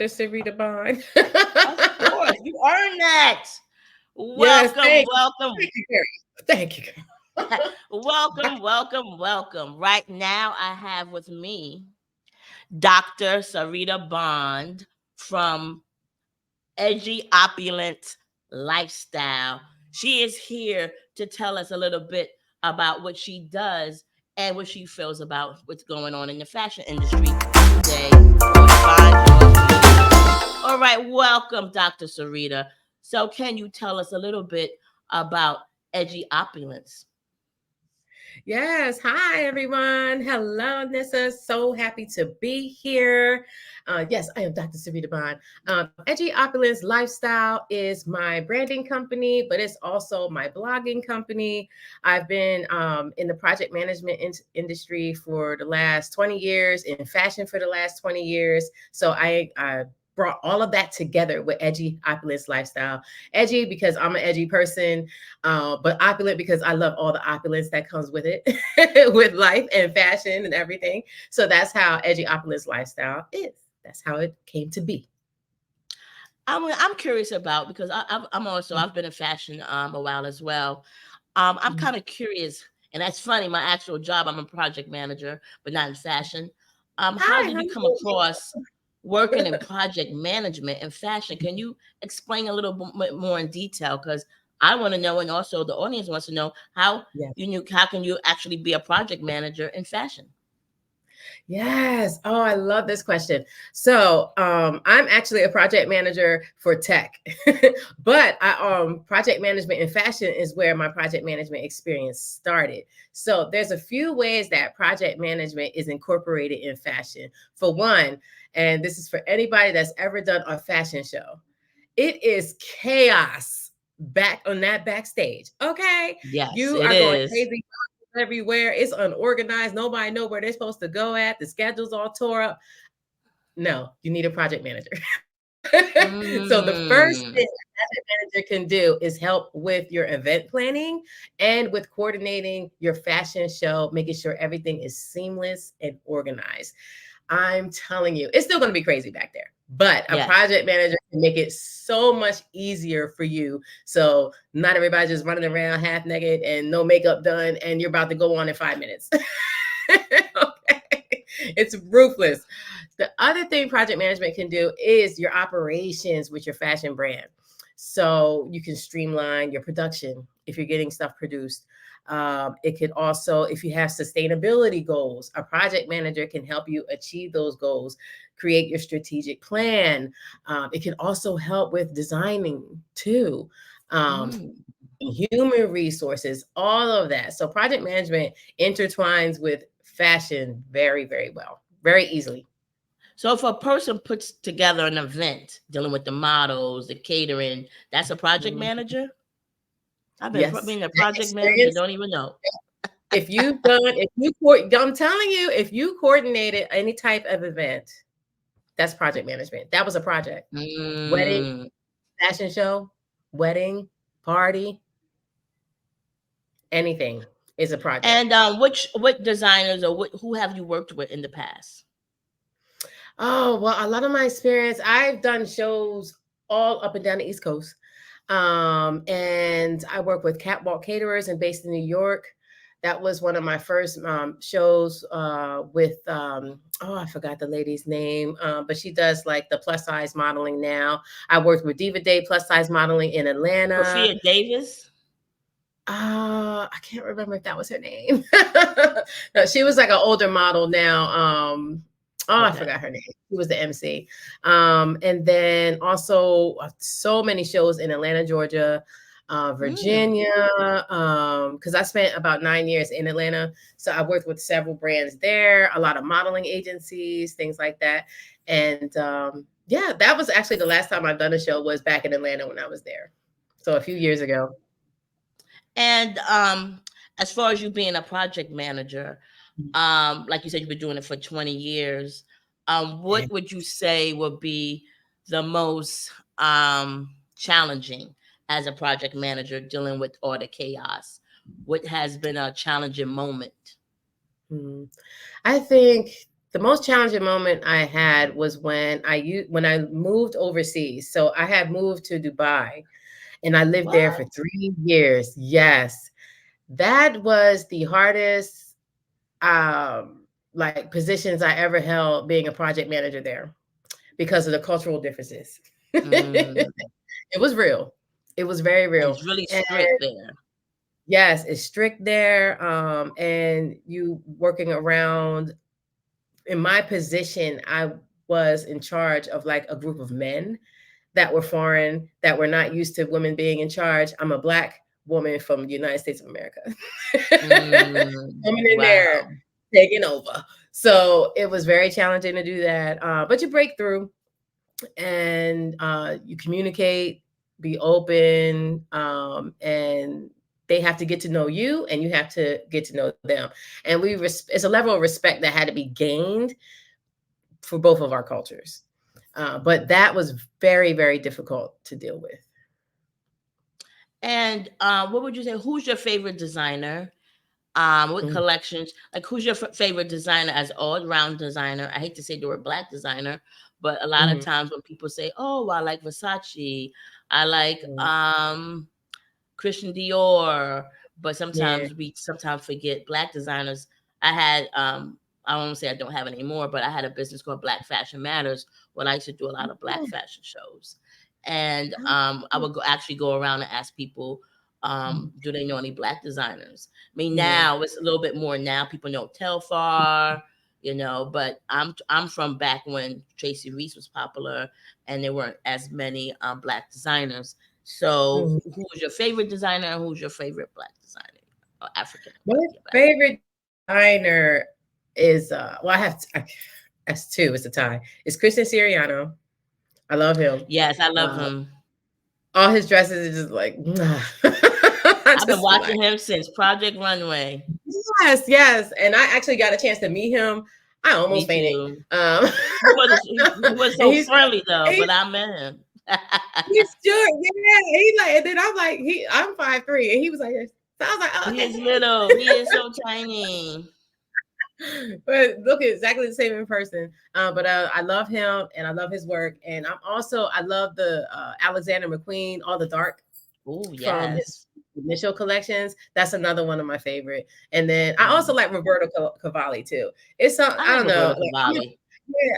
Syreeta Bond. Of course, you earned that. Yes, Welcome, welcome, thank you, Carrie. Thank you. welcome, welcome, welcome. Right now, I have with me Dr. Syreeta Bond from Edgy Opulence Lifestyle. She is here to tell us a little bit about what she does and what she feels about what's going on in the fashion industry today on Find Your Niche. All right, welcome, Dr. Syreeta. So, can you tell us a little bit about Edgy Opulence? Yes. Hi, everyone. Hello, Nissa. So happy to be here. Yes, I am Dr. Syreeta Bond. Edgy Opulence Lifestyle is my branding company, but it's also my blogging company. I've been in the project management industry for the last 20 years, in fashion for the last 20 years. So I brought all of that together with Edgy Opulence Lifestyle. Edgy because I'm an edgy person, but opulent because I love all the opulence that comes with it, with life and fashion and everything. So that's how Edgy Opulence Lifestyle is. That's how it came to be. I'm curious about because I'm also I've been in fashion a while as well. I'm Mhm. kind of curious, and that's funny. My actual job, I'm a project manager, but not in fashion. How Hi, did how you come across working in project management and fashion? Can you explain a little bit more in detail? Because I want to know, and also the audience wants to know how you? you knew. How can you actually be a project manager in fashion? Yes. Oh, I love this question. So, I'm actually a project manager for tech, but project management in fashion is where my project management experience started. So, there's a few ways that project management is incorporated in fashion. For one, and this is for anybody that's ever done a fashion show, it is chaos back on that backstage. Okay, Yes, you it are going is. crazy everywhere. It's unorganized. Nobody know where they're supposed to go at. The schedule's all tore up. No, you need a project manager. So the first Mm. thing a project manager can do is help with your event planning and with coordinating your fashion show, making sure everything is seamless and organized. I'm telling you, it's still going to be crazy back there, but a Yes. project manager can make it so much easier for you. So not everybody just running around half naked and no makeup done, and you're about to go on in 5 minutes. Okay. It's ruthless. The other thing project management can do is your operations with your fashion brand. So you can streamline your production if you're getting stuff produced. It could also, if you have sustainability goals, a project manager can help you achieve those goals, create your strategic plan. It can also help with designing too. Um, Mm. Human resources, all of that. So project management intertwines with fashion very, very well, very easily. So if a person puts together an event dealing with the models, the catering, that's a project Mhm. manager? I've been Yes, being a that project manager, experience. don't even know. If you've done, if you, I'm telling you, if you coordinated any type of event, that's project management. That was a project. Wedding, Mm. fashion show, wedding, party, anything is a project. And what designers or who have you worked with in the past? Oh, well, a lot of my experience, I've done shows all up and down the East Coast. And I work with Catwalk Caterers and based in New York. That was one of my first shows with, oh, I forgot the lady's name, but she does like the plus size modeling now. I worked with Diva Day plus size modeling in Atlanta. Sophia Davis? I can't remember if that was her name. No, she was like an older model now. I Okay. forgot her name. She was the MC. And then also so many shows in Atlanta, Georgia, Mm. Virginia. Because I spent about 9 years in Atlanta, so I worked with several brands there, a lot of modeling agencies, things like that. And yeah, that was actually the last time I've done a show was back in Atlanta when I was there. So a few years ago. And as far as you being a project manager, like you said, you've been doing it for 20 years. What would you say would be the most challenging as a project manager dealing with all the chaos? What has been a challenging moment? Mhm. I think The most challenging moment I had was when I moved overseas. So I had moved to Dubai and I lived there for What? 3 years. Yes, that was the hardest like positions I ever held being a project manager there because of the cultural differences. Mm. It was real. It was very And real. it's really And strict there. yes, it's strict there. And you working around in my position, I was in charge of like a group of men that were foreign, that were not used to women being in charge. I'm a black woman from the United States of America. Mm. Coming in there, Wow. taking over. So it was very challenging to do that. But you break through and you communicate, be open, and they have to get to know you and you have to get to know them. And it's a level of respect that had to be gained for both of our cultures. But that was very, very difficult to deal with. And what would you say? Who's your favorite designer? What Mm, collections? Like, who's your favorite designer as all round designer? I hate to say the word black designer, but a lot of mhm, times when people say, "Oh, I like Versace," I like mm, Christian Dior, but yeah. sometimes forget black designers. I had I won't say I don't have it anymore, but I had a business called Black Fashion Matters where I used to do a lot of black Oh, fashion shows. And I oh, would actually go around and ask people, mm, do they know any black designers? I mean, yeah. now it's a little bit more now. People know Telfar, but I'm from back when Tracy Reese was popular and there weren't as many black designers. So, Mhm. who's your favorite designer and who's your favorite black designer or African My black? Yeah, black. favorite designer is well, that's two. It's a tie. It's Christian Siriano. I love him. Yes, I love Uh, him. all his dresses are just like, I I've been just be like, watching him since Project Runway. yes, yes. And I actually got a chance to meet him. I Me almost fainted. too. Um, He was and so friendly though, he's but I met him. he's short, yeah. He like, and then I'm like, I'm 5'3", and he was like this. So I was like, oh, He okay. is little. He is so tiny. But look exactly the same in person. But I love him and I love his work. And I love the Alexander McQueen, all the dark Oh from his yes. initial collections. That's another one of my favorite. And then I also Mm. like Roberto Cavalli too. It's some I I like don't know. Roberta Cavalli.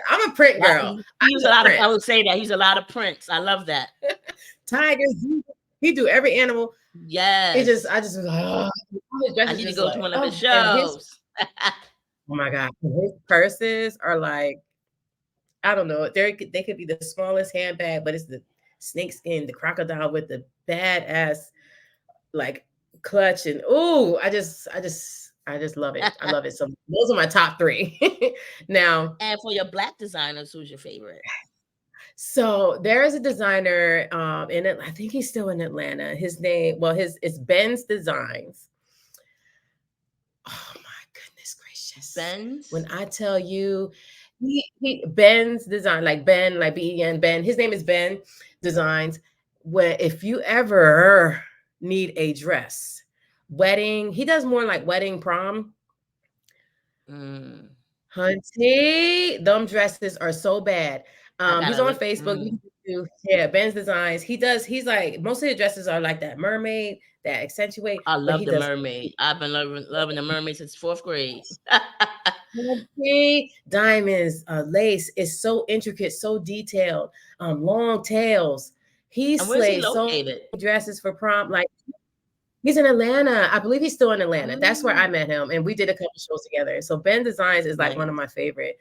I'm a print That girl. he I used a love lot of. I prints. would say that he's a lot of prints. I love that. Tigers. He do every animal. It just Yes, I just all his I dresses need to just go to like one of his oh, and his shows. oh my god, his purses are like I don't know. They could be the smallest handbag, but it's the snakeskin, the crocodile with the badass like clutch, and ooh, I just love it. I love it. So those are my top three. Now, And for your black designers, who's your favorite? so there is a designer in it. I think he's still in Atlanta. His name, well, his it's Ben's Designs. Oh my goodness gracious. When Ben's. I tell you he Ben's design, like Ben, like Ben, Ben. His name is Ben Designs. Where if you ever need a dress, wedding, he does more like wedding prom. Mm, Hunty, them dresses are so bad. I He's gotta on look. Facebook. You Mm. can do yeah, Ben's Designs. He's like most of the dresses are like that mermaid, that accentuate, I but love he the does mermaid. I've been loving the mermaid since fourth grade. okay, diamonds, lace is so intricate, so detailed, long tails. He And where's he slays so located? many dresses for prom. Like he's in Atlanta. I believe he's still in Atlanta. That's where I Oh, met him, and we did a couple shows together. So Ben Designs is like one of nice. my favorite.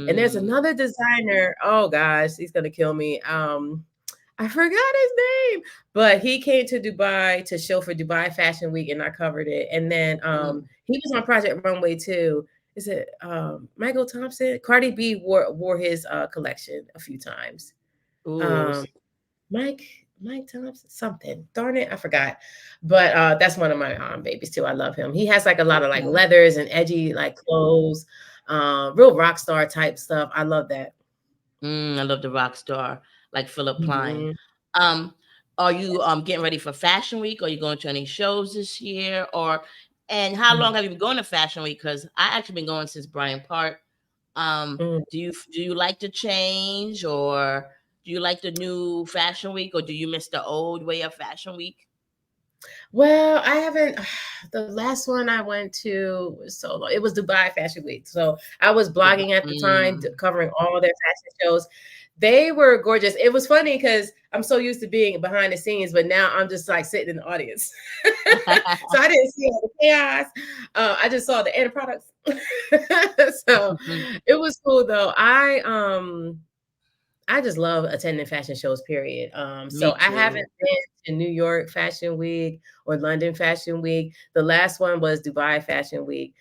And there's Mm. another designer. Oh gosh, he's gonna kill me. I forgot his name, but he came to Dubai to show for Dubai Fashion Week, and I covered it. And then Mm. he was on Project Runway too. Is it Michael Thompson? Cardi B wore his collection a few times. Ooh. Um, Mike Mike Thompson something. Darn it, I forgot. But that's one of my babies too. I love him. He has like a lot of like Okay. leathers and edgy like clothes, real rock star type stuff. I love that. I love the rock star like Philip Klein. Mhm, Um, are you getting ready for Fashion Week? Are you going to any shows this year? And how long mhm. have you been going to Fashion Week? Because I actually been going since Bryant Park. Mm. Do you like the change, or do you like the new Fashion Week, or do you miss the old way of Fashion Week? Well, I haven't. The last one I went to was so long. It was Dubai Fashion Week. So I was blogging at the time, Mm. covering all their fashion shows. They were gorgeous. It was funny because I'm so used to being behind the scenes, but now I'm just like sitting in the audience. So I didn't see all the chaos. I just saw the end products. So it was cool though. I just love attending fashion shows, period. Me So I too. haven't been to New York Fashion Week or London Fashion Week. The last one was Dubai Fashion Week,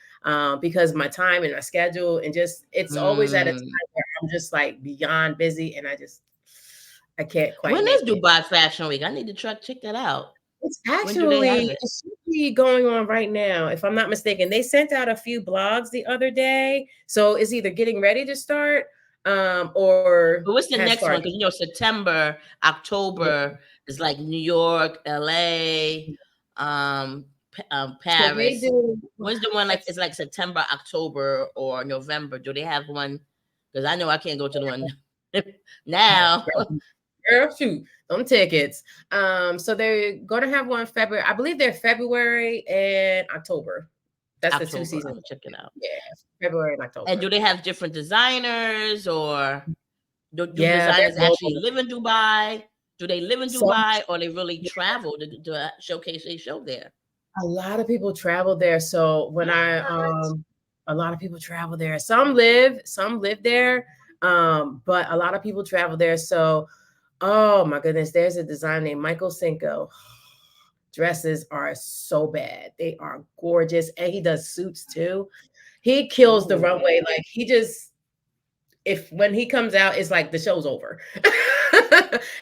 because my time and my schedule, and just it's always at a Mm. time where I'm just like beyond busy, and I can't quite When is make it. Dubai Fashion Week? I need to try check that out. It's When do they actually have it? it should be going on right now, if I'm not mistaken. They sent out a few blogs the other day, so it's either getting ready to start, or But what's the has next one? started. Because September, October is like New York, LA, So they Paris. do. When's the one, like it's like September, October, or November? Do they have one? Because I know I can't go to the one now. Girl, shoot, them tickets. So they're gonna have one February. I believe they're February and October. That's the two October. I'm seasons. gonna check it out. Yeah, February and And do October. they have different designers, or do Yeah, they're designers actually global. live in Dubai? Do they live in Some Dubai, or they really travel to showcase their show there? A lot of people travel there. So when What? a lot of people travel there. Some live there. But a lot of people travel there. So, oh my goodness, there's a designer named Michael Cinco. Dresses are so bad. They are gorgeous. And he does suits too. He kills the Ooh. runway. Like he just, if when he comes out, it's like the show's over.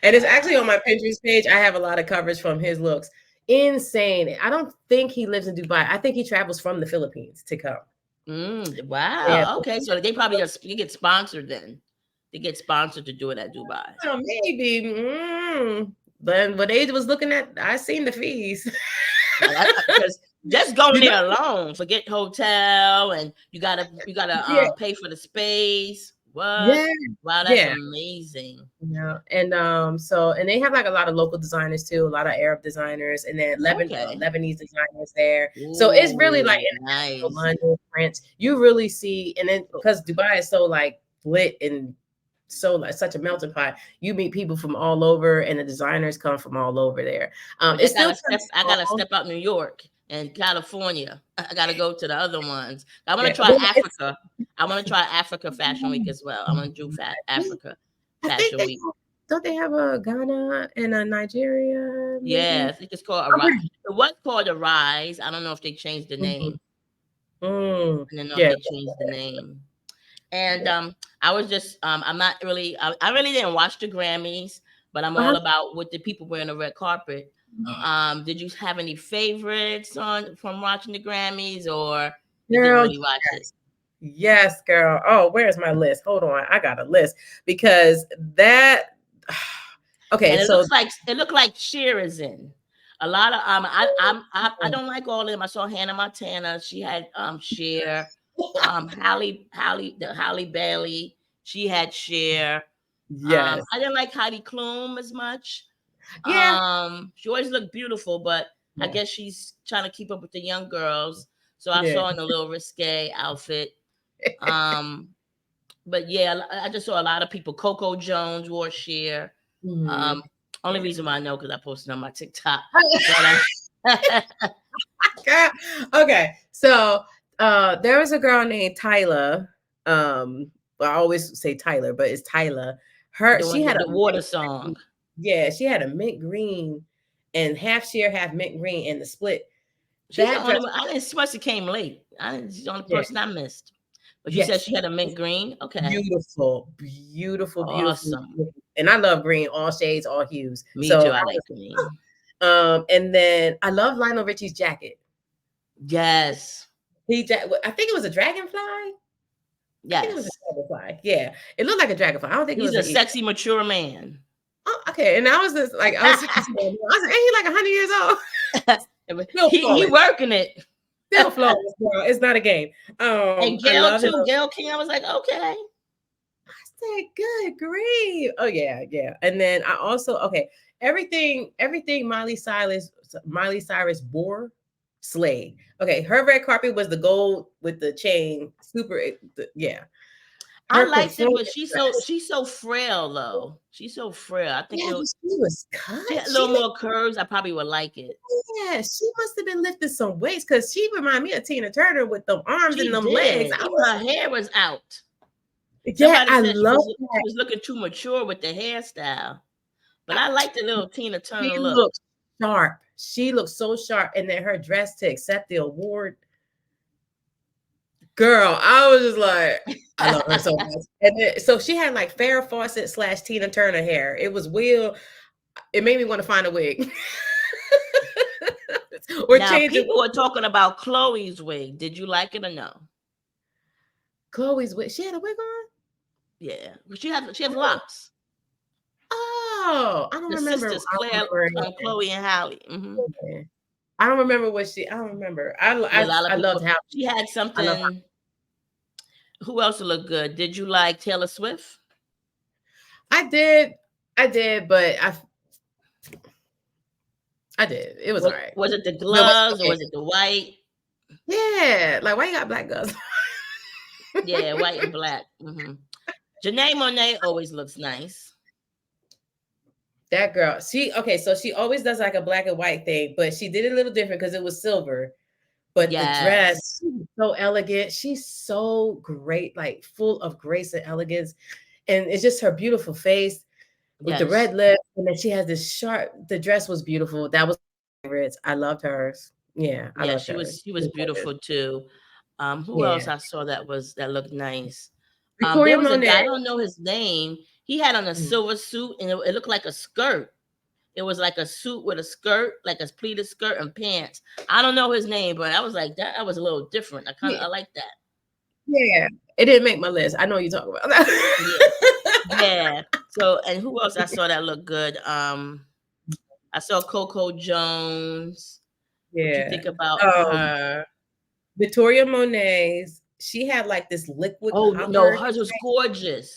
And it's actually on Wow. my Pinterest page. I have a lot of coverage from his looks. Insane. I don't think he lives in Dubai. I think he travels from the Philippines to come. Yeah. Wow. Okay. So they probably just you get sponsored then. They get sponsored to do it at Dubai. Maybe. But what they was looking at, I seen the fees. Because just going You know? there alone, forget hotel, and you gotta Yeah. pay for the space. What? Yeah. Wow, that's Yeah. amazing. Yeah, and and they have like a lot of local designers too, a lot of Arab designers, and then Okay. Lebanese designers there. So it's really like Ooh, international. nice. London, France. You really see, and then because Dubai is so like lit and so like such a melting pot, you meet people from all over, and the designers come from all over there. But It's still kind I of gotta small. step out New York and California. I gotta go to the other ones. I want Yeah, to try well, it's. Africa. I want to try Africa Fashion Week as well. I want to do Africa I think Fashion they Week. don't they have a Ghana and a Nigeria Yeah, maybe. I think it's called a rise. It was called a rise. I don't know if they changed the Mhm. name. Mm, I don't know if yeah, they changed the name. And yeah. I was just I'm not really I really didn't watch the Grammys, but I'm Uh-huh. all about what the people wearing the red carpet. Did you have any favorites on from watching the Grammys, or you didn't Girl, really watch it? yes, girl. Oh, where's my list? Hold on. I got a list because that okay, And so it looked like Cher is in. A lot of I don't like all of them. I saw Hannah Montana. She had Cher, Halle Bailey. She had Cher. yes. I didn't like Heidi Klum as much. Yeah. She always looked beautiful, but I Yeah. guess she's trying to keep up with the young girls. So I Yeah. saw in a little risque outfit. Um, but yeah, I just saw a lot of people. Coco Jones wore Cher. Mhm. Um, only Yeah. reason why I know because I posted on my TikTok. But Girl, okay. So there was a girl named Tyla. Well, I always say Tyler, but it's Tyla. Her the she one, had a the water mint song. green, yeah, she had a mint green and half sheer, half mint green in the split. She's the That only dress, one. I didn't. She must have came late. She's the only yeah, person I missed. But you said yes. she had a mint green. Okay, Beautiful, beautiful, beautiful, awesome. beautiful. And I love green, all shades, all hues. Me too. So I I like green. and then I love Lionel Richie's jacket. Yes, I think it was a dragonfly. I think it was a yes. dragonfly. Yeah, it looked like a dragonfly. I don't think it He's was a an eagle. sexy, mature man. Oh, okay. And I was just like, I was like, ain't he like 100 years old? Still he flawless. working it. Still flawless, girl. It's not a game. And I Gail love him. too. Gail King. I was like, okay. I said, good grief. Oh yeah, yeah. And then I also everything Miley Cyrus wore, slayed. Okay, her red carpet was the gold with the chain, yeah. I Her liked it, but performance she's so frail though. She's so frail. I think yeah, but she was cut. she had a little more curves. I probably would like it. Yeah, she must have been lifting some weights because she reminded me of Tina Turner with them arms and She them legs. did. Even her hair was out. Yeah, Somebody I said love she that. was looking too mature with the hairstyle. But I like the little Tina She Turner look. looks sharp. She looks so sharp. And then her dress to accept the award. Girl, I was just like, I love her so much. And then, so she had like Farrah Fawcett / Tina Turner hair. It was real. It made me want to find a wig. Or Now change it. people were talking about Chloe's wig. Did you like it or no? Chloe's wig. She had a wig on? Yeah. She has locks. Oh, I don't The remember. sisters, I don't Claire, remember anything. Chloe and Hallie. Okay. I don't remember I don't remember. Yeah, a lot of I loved people. how She had I love how something. Who else looked good? Did you like Taylor Swift? I did. I did, but I did. It was all right. Was it the No, but gloves or okay. was it the white? Yeah, like why you got black girls? Yeah, white and black. Janae Monáe always looks nice. That girl, so she always does like a black and white thing, but she did it a little different because it was silver. But the dress, Yes. she was so elegant. She's so great, like full of grace and elegance. And it's just her beautiful face with the Yes. red lips. And then she has the dress was beautiful. That was my favorites. I loved hers. Yeah, I Yeah, loved she hers. was she was beautiful too. Who else Yeah. I saw that looked nice? Victoria There was a Monet. guy, I don't know his name. He had on a Mm. silver suit and it looked like a skirt. It was like a suit with a skirt, like a pleated skirt and pants. I don't know his name, but I was like, that was a little different. I like that. Yeah, it didn't make my list. I know you talk about Yeah. that. Yeah. So, and who else I saw that looked good? I saw Coco Jones. What you Yeah. think about Um, her? Victoria Monet's, she had like this liquid Oh no, copper, hers was gorgeous.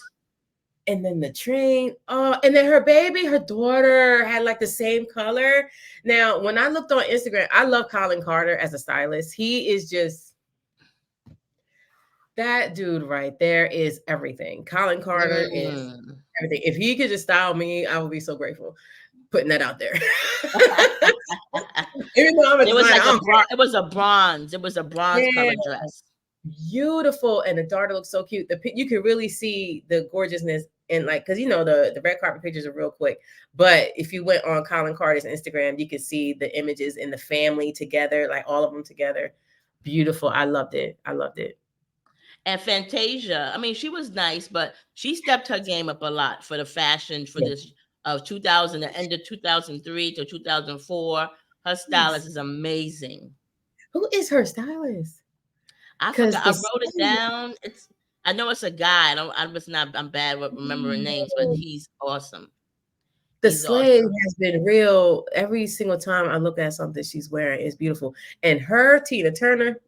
and then the train. Oh, and then her daughter had like the same color. Now, when I looked on Instagram, I love Colin Carter as a stylist. He is just that dude right there is everything. Colin Carter is Mm. everything. If he could just style me, I would be so grateful. Putting that out there. Even though I'm a It was designer, like I don't care. it was a bronze. It was a bronze Yeah, color dress. beautiful, and the daughter looks so cute. You can really see the gorgeousness and like because the red carpet pictures are real quick, but if you went on Colin Carter's Instagram, you could see the images in the family together, like all of them together. Beautiful. I loved it. I loved it. And Fantasia, I mean, she was nice, but she stepped her game up a lot for the fashion for Yeah. this of 2000, the end of 2003 to 2004. Her stylist is amazing. Who is her stylist? I Because forgot. I wrote it down. I know it's a guy. I'm bad with remembering names, but he's awesome. the He's slave awesome. has been real. Every single time I look at something she's wearing, it's beautiful. And her Tina Turner.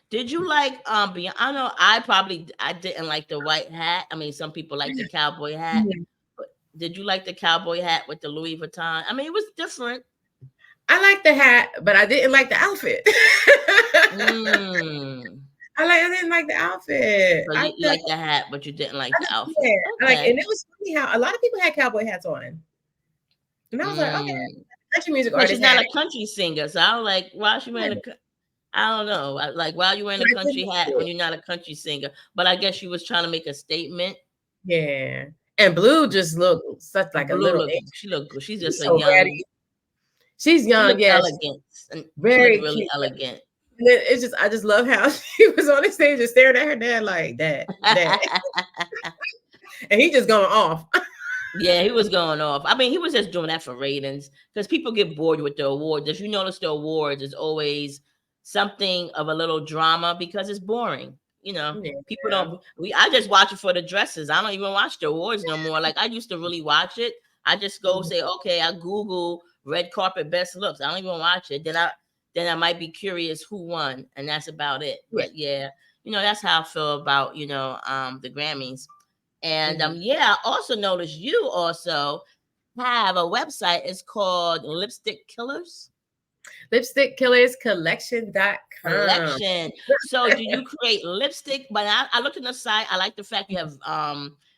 Did you like I know I didn't like the white hat. I mean, some people like the cowboy hat. But did you like the cowboy hat with the Louis Vuitton? I mean, it was different. I like the hat, but I didn't like the outfit. Mm. I didn't like the outfit. So I you felt like the hat, but you didn't like the outfit. yeah, Okay. and it was funny how a lot of people had cowboy hats on, and I was like, okay, Mm. country music But she's artists not had a country singer, so I was like, why she wearing it. I don't know. Like, why are you wearing a I couldn't country hat do when it. you're not a country singer? But I guess she was trying to make a statement. Yeah, and Blue just looked such like a Blue little look, angel. she looked good. She's just She's a so young. ready. She's She young, looked yes, elegant, and she looked very really cute. elegant. And then I just love how she was on the stage and staring at her dad like that, and he just going off. Yeah, he was going off. I mean, he was just doing that for ratings because people get bored with the awards. As you notice, the awards is always something of a little drama because it's boring. People Yeah. don't. I just watch it for the dresses. I don't even watch the awards no more. Like I used to really watch it. I just go say, okay, I Google red carpet best looks. I don't even watch it. Then then I might be curious who won, and that's about it. Yeah. But yeah, that's how I feel about the Grammys. And Mhm. yeah, I also noticed you also have a website. It's called Lipstick Killers LipstickKillersCollection.com. Collection. So do you create lipstick? But I looked at the site. I like the fact you have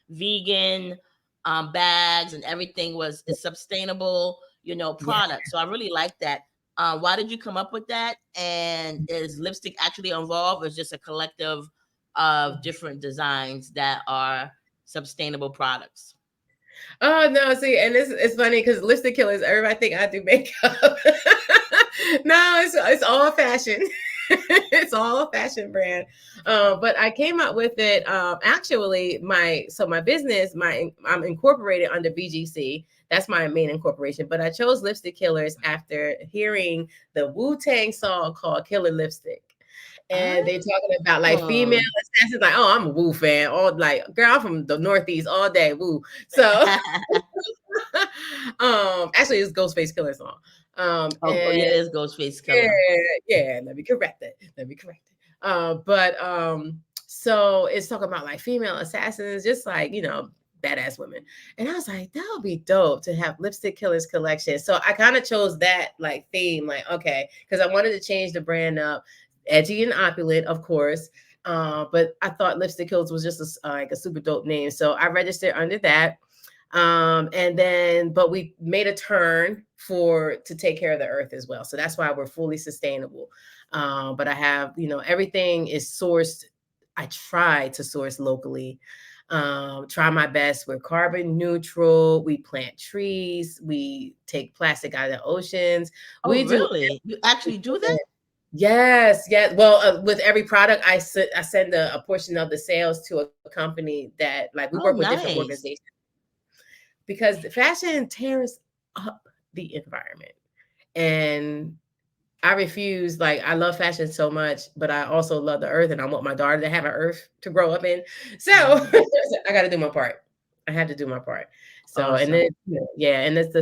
vegan bags, and everything is sustainable, Yeah. product. So I really like that. Why did you come up with that? And is lipstick actually involved, or is just a collective of different designs that are sustainable products? Oh no, see, and it's funny because lipstick killers, everybody think I do makeup. No, it's all fashion. It's all a fashion brand. But I came up with it. Actually, my business, I'm incorporated under BGC. That's my main incorporation. But I chose Lipstick Killers after hearing the Wu-Tang song called Killer Lipstick. And they talking about like female Oh. assassins, like, oh, I'm a Wu fan. All like, girl, I'm from the Northeast all day. Woo. So actually it's Ghostface Killer song. Oh, And yeah, it is Ghostface yeah, Killer. yeah, let me correct it. But so it's talking about like female assassins, just like, badass women. And I was like, that would be dope to have Lipstick Killers collection. So I kind of chose that like theme, like, okay, because I wanted to change the brand up, edgy and opulent, of course. But I thought Lipstick Killers was just like a super dope name. So I registered under that. And then but we made a turn to take care of the earth as well, so that's why we're fully sustainable. But I have, everything is sourced. I try to source locally. Try my best. We're carbon neutral. We plant trees. We take plastic out of the oceans. Oh, We do. really? You actually do that? Yes, yes. Well, with every product, I send a portion of the sales to a company that, like, we work Oh, with different nice. organizations, because the fashion tears up the environment. And I refuse, like, I love fashion so much, but I also love the earth and I want my daughter to have an earth to grow up in. So Mhm. I got to do my part. I had to do my part. So, and then, Awesome. yeah, and it's the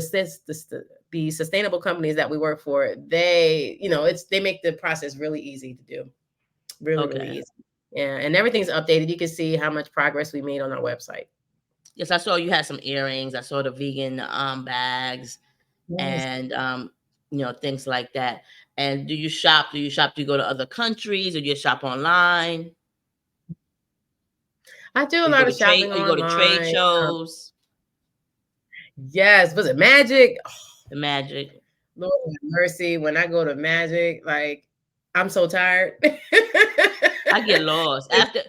sustainable companies that we work for, they make the process really easy to do. Really, really Okay. easy. Yeah. And everything's updated. You can see how much progress we made on our website. Yes, I saw you had some earrings. I saw the vegan bags Yes. and things like that. And do you shop? Do you shop? Do you go to other countries, or do you shop online? I do a Or you go lot to of trade? shopping Or you go to trade online. shows? Yes, was it Magic? Oh, The Magic. Lord have mercy. When I go to Magic, like, I'm so tired. I get lost after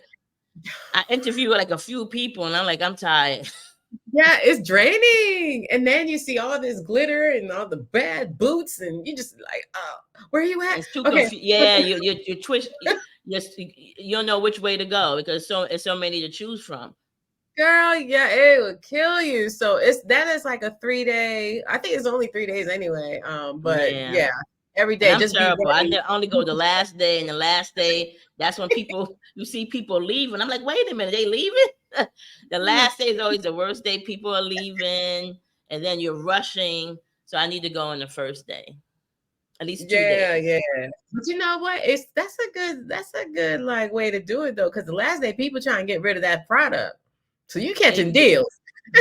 I interview like a few people, and I'm like, I'm tired. Yeah, it's draining. And then you see all this glitter and all the bad boots, and you just like, oh, where are you at? It's too Okay. confused. Yeah, you twitch. Yes, you don't know which way to go because it's so many to choose from. Girl, yeah, it would kill you. So that is like a 3 day. I think it's only 3 days anyway. But Yeah. yeah, every And day I'm just be terrible. I ready. only go the last day, and the last day, that's when you see people leaving. I'm like, wait a minute, they leaving? The last day is always the worst day. People are leaving, and then you're rushing. So I need to go on the first day, at least Yeah, 2 days. yeah. But you know what? That's a good like way to do it though, because the last day people try and get rid of that product. So you And catching deals.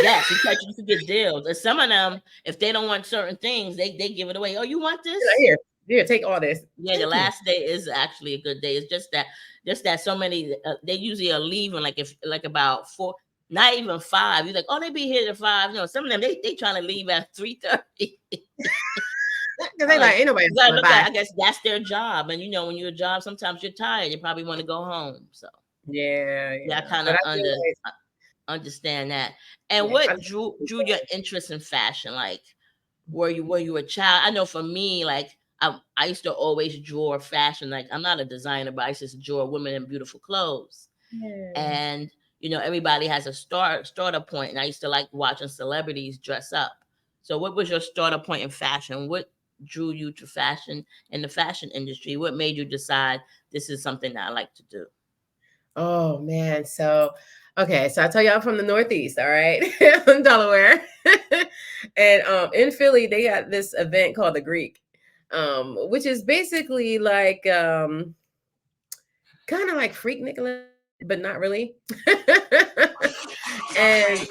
yes, you can get deals. And some of them, if they don't want certain things, they give it away. Oh, you want You're like, this? here, take all this. Yeah, the Thank you. last day is actually a good day. It's just that so many they usually are leaving like if like about four, not even five. You're like, oh, they be here at five. Some of them they trying to leave at 3:30. Because I'm they like, like, ain't nobody you gotta coming look at. by. I guess that's their job, and when you're a job, sometimes you're tired. You probably want to go home. So Yeah, yeah, I yeah. kind But of I feel like, understand that. And yeah, I what drew your interest in fashion? Like, were you a child? I know for me, like I used to always draw fashion. Like I'm not a designer, but I used to draw women in beautiful clothes. yeah. And everybody has a starter point, and I used to like watching celebrities dress up. So what was your starter point in fashion? What drew you to fashion in the fashion industry? What made you decide this is something that I like to do? Oh man. So okay, so I tell you I'm from the Northeast, all right? From Delaware. And in Philly, they got this event called the Greek. which is basically like kind of like Freak Nicholas, but not really. And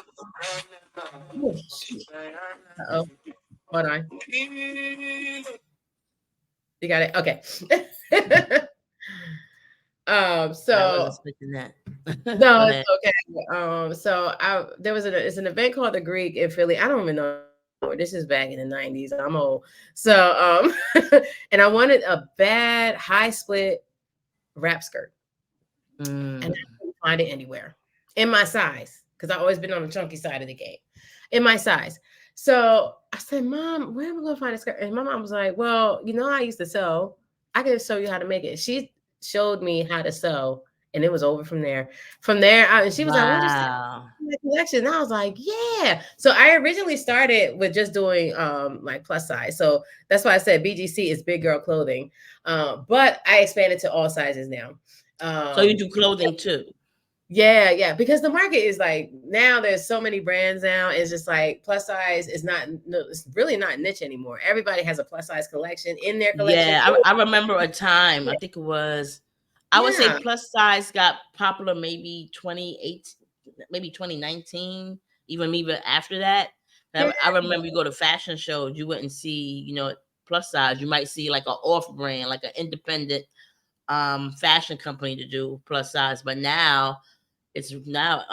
oh, shoot. Uh-oh, hold on. You got it. Okay. I wasn't So expecting that. Go no, it's ahead. okay. So there was it's an event called the Greek in Philly. I don't even know anymore. This is back in the 90s. I'm old. So and I wanted a bad high split wrap skirt. And I Mm. couldn't find it anywhere in my size because I've always been on the chunky side of the game in my size. So I said, Mom, where am I going to find a skirt? And my mom was like, well, you know, I used to sew. I can show you how to make it. She showed me how to sew, and it was over from there. From there, and she was like, well, just Wow. my collection. And I was like, yeah. So I originally started with just doing like plus size. So that's why I said BGC is big girl clothing. But I expanded to all sizes now. So you Um, do clothing too? yeah, yeah, because the market is like now there's so many brands now. It's just like plus size is not no, it's really not niche anymore. Everybody has a plus size collection in their collection. Yeah, I remember a time, I think it was, I would say Yeah, plus size got popular maybe 28, maybe 2019, even after that. yeah, I remember you go to fashion shows, you wouldn't see, plus size. You might see like an off brand, like an independent fashion company to do plus size. But now it's now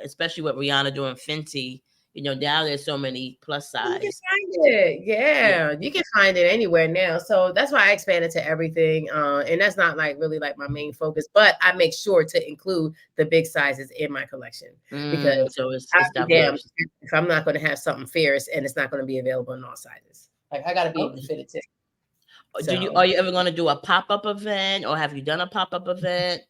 especially with Rihanna doing Fenty, now there's so many plus you can size. find it. Yeah. Yeah, you can find it anywhere now. So that's why I expanded to everything. And that's not like really like my main focus, but I make sure to include the big sizes in my collection because So it's I'll be damned diverse. if I'm not going to have something fierce and it's not going to be available in all sizes. Like I got to be able to Okay. fit it too. Are So you ever going to do a pop-up event, or have you done a pop-up event?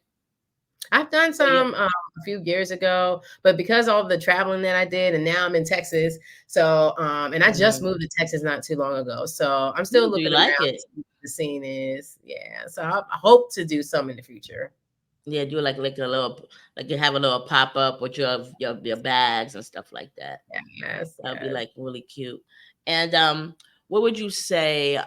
I've done Oh, yeah. some a few years ago, but because all the traveling that I did, and now I'm in Texas, so and I just Mm. moved to Texas not too long ago, so I'm still Ooh, do you looking around like to it? see what the scene is. Yeah, so I hope to do some in the future. Yeah, do like a little, like you have a little pop-up with your bags and stuff like that. Yes, That'll be yes. like really cute. And what would you say?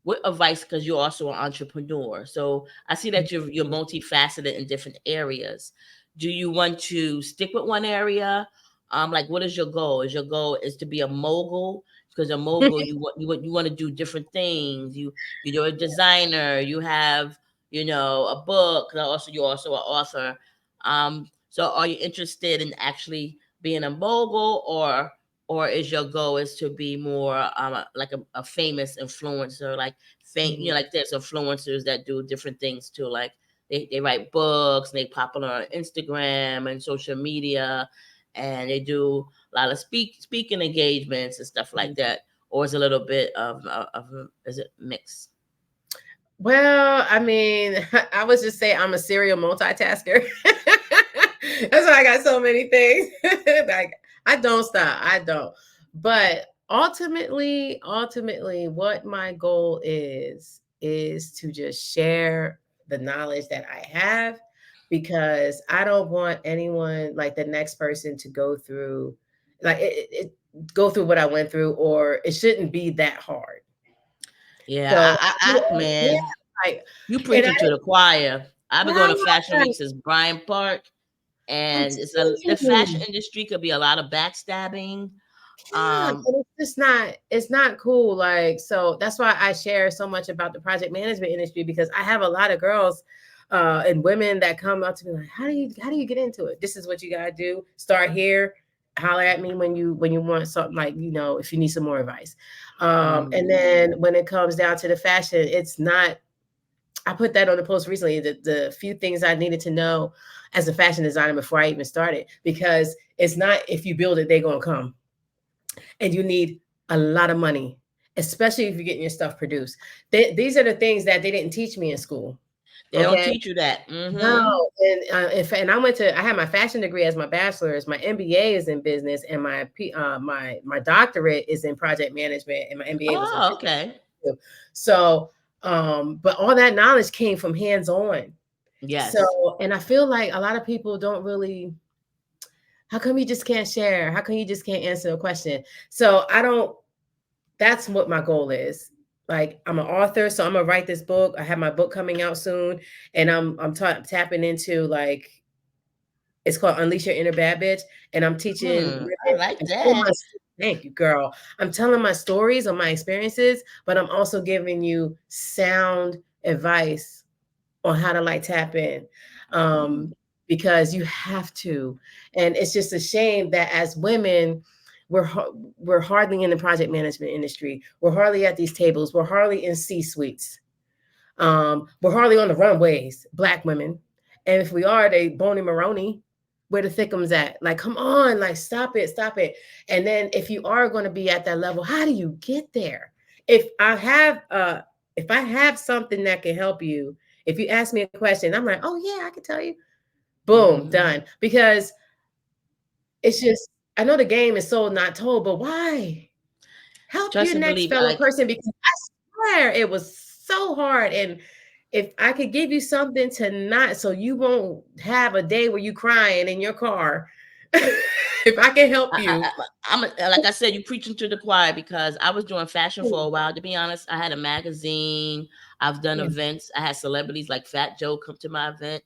What advice, because you're also an entrepreneur, so I see that you're multifaceted in different areas. Do you want to stick with one area? Like, what is your goal? Is your goal is to be a mogul? Because a mogul, you want to do different things. You're a designer, you have, a book, and also you're also an author. So are you interested in actually being a mogul, or is your goal is to be more like a famous influencer, like Mhm. like there's influencers that do different things too, like they write books and they popular on Instagram and social media, and they do a lot of speaking engagements and stuff like Mhm. that, or is a little bit of is it mixed? Well, I mean, I would just say I'm a serial multitasker. That's why I got so many things. Like I don't stop. I don't. But ultimately, what my goal is to just share the knowledge that I have because I don't want anyone like the next person to go through like go through what I went through, or it shouldn't be that hard. Yeah, So yeah, man, like, you and preaching to the choir. I've been going to fashion right, week since Bryant Park, I'm and the telling fashion you. industry could be a lot of backstabbing. Yeah, um and it's not cool. Like, so that's why I share so much about the project management industry because I have a lot of girls and women that come up to me like, how do you get into it? This is what you gotta do. Start here. Holler at me when you want something like, if you need some more advice. And mm, then when it comes down to the fashion, it's not I put that on the post recently, the few things I needed to know as a fashion designer before I even started, because it's not if you build it, they're gonna come. And you need a lot of money, especially if you're getting your stuff produced. These are the things that they didn't teach me in school. they don't Okay. teach you that. No, and I had my fashion degree as my bachelor's. My MBA is in business, and my doctorate is in project management, and my MBA was in Oh, business okay. too. So, but all that knowledge came from hands on. Yes. So, and I feel like a lot of people don't really. How come you just can't share? How come you just can't answer a question? So I don't. that's what my goal is. Like I'm an author, so I'm gonna write this book. I have my book coming out soon, and tapping into like it's called Unleash Your Inner Bad Bitch, and I'm teaching I women. like I'm telling that. my thank you, girl. I'm telling my stories or my experiences, but I'm also giving you sound advice on how to like tap in, Mm. um, because you have to. And it's just a shame that as women, we're hardly in the project management industry. We're hardly at these tables. We're hardly in C suites. We're hardly on the runways, Black women. And if we are, they bony Maroney, where the thickums at. Like, come on, like stop it, stop it. And then if you are going to be at that level, how do you get there? If I have if I have something that can help you, if you ask me a question, I'm like, oh yeah, I can tell you. Boom, Mm. done. Because it's just I know the game is sold, not told, but why? Help Trust your and next believe. fellow Like person because I swear it was so hard. And if I could give you something to not so you won't have a day where you crying in your car, if I can help you. like I said, you preaching to the choir because I was doing fashion for a while. To be honest, I had a magazine. I've done Yeah. events. I had celebrities like Fat Joe come to my event.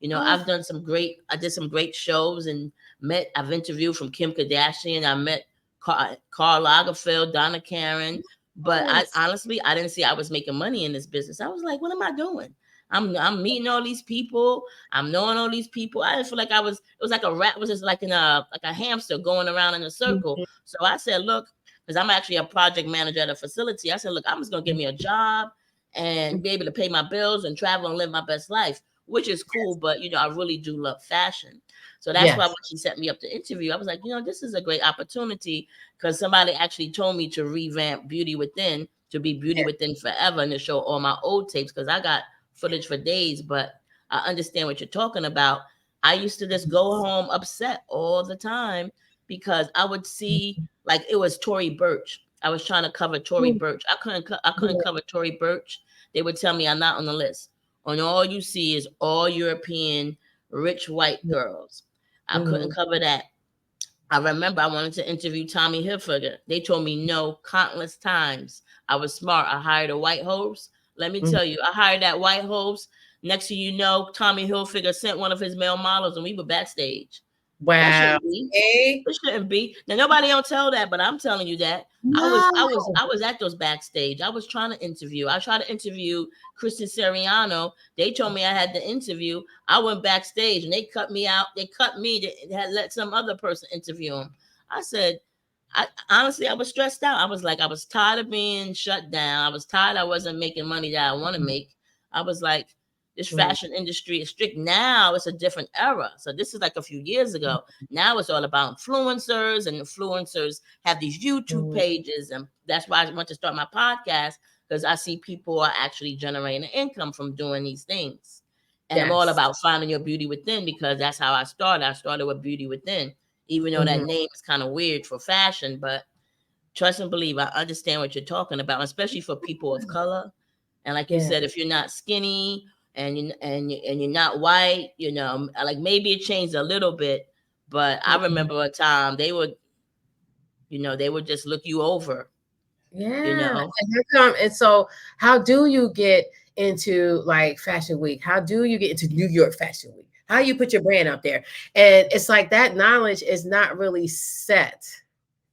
Oh, I've done some great. I did some great shows and met. I've interviewed from Kim Kardashian. I met Karl Lagerfeld, Donna Karen. But I yes. honestly, I didn't see I was making money in this business. I was like, what am I doing? I'm meeting all these people. I'm knowing all these people. I didn't feel like I was. It was like a rat was just like in a like a hamster going around in a circle. Mhm, So I said, look, because I'm actually a project manager at a facility. I said, look, I'm just gonna get me a job and mhm. be able to pay my bills and travel and live my best life, which is cool. But I really do love fashion. So that's why Yes. when she set me up to interview, I was like, this is a great opportunity because somebody actually told me to revamp Beauty Within to be Beauty Yeah. Within Forever and to show all my old tapes because I got footage for days, but I understand what you're talking about. I used to just go home upset all the time because I would see like it was Tory Burch. I was trying to cover Tory Mhm. Burch. I couldn't cover Tory Burch. They would tell me I'm not on the list. And all you see is all European rich white girls. I couldn't Mhm. cover that. I remember I wanted to interview Tommy Hilfiger. They told me no countless times. I was smart. I hired a white host. Let me Mhm. tell you, I hired that white host. Next thing you know, Tommy Hilfiger sent one of his male models and we were backstage. That Wow. shouldn't be. Hey. It shouldn't be. Now nobody don't tell that, but I'm telling you that. I was I was No. I was at those backstage. I was trying to interview. I tried to interview Kristen Seriano. They told me I had the interview. I went backstage and they cut me out. They cut me. They had let some other person interview him. I said, I honestly I was stressed out. I was like, I was tired of being shut down. I was tired I wasn't making money that I want to make. I was like, this Mhm. fashion industry is strict. Now it's a different era. So this is like a few years ago. Now it's all about influencers, and influencers have these YouTube Mhm. pages. And that's why I want to start my podcast because I see people are actually generating income from doing these things. And I'm all Yes. about finding your beauty within because that's how I started. I started with Beauty Within, even though that Mhm. name is kind of weird for fashion. But trust and believe, I understand what you're talking about, especially for people of color. And like you Yeah. said, if you're not skinny and you're not white, like maybe it changed a little bit, but I Mhm. remember a time they would just look you over, you Yeah, know. and so how do you get into like Fashion Week? How do you get into New York Fashion Week? How you put your brand out there? And it's like that knowledge is not really set.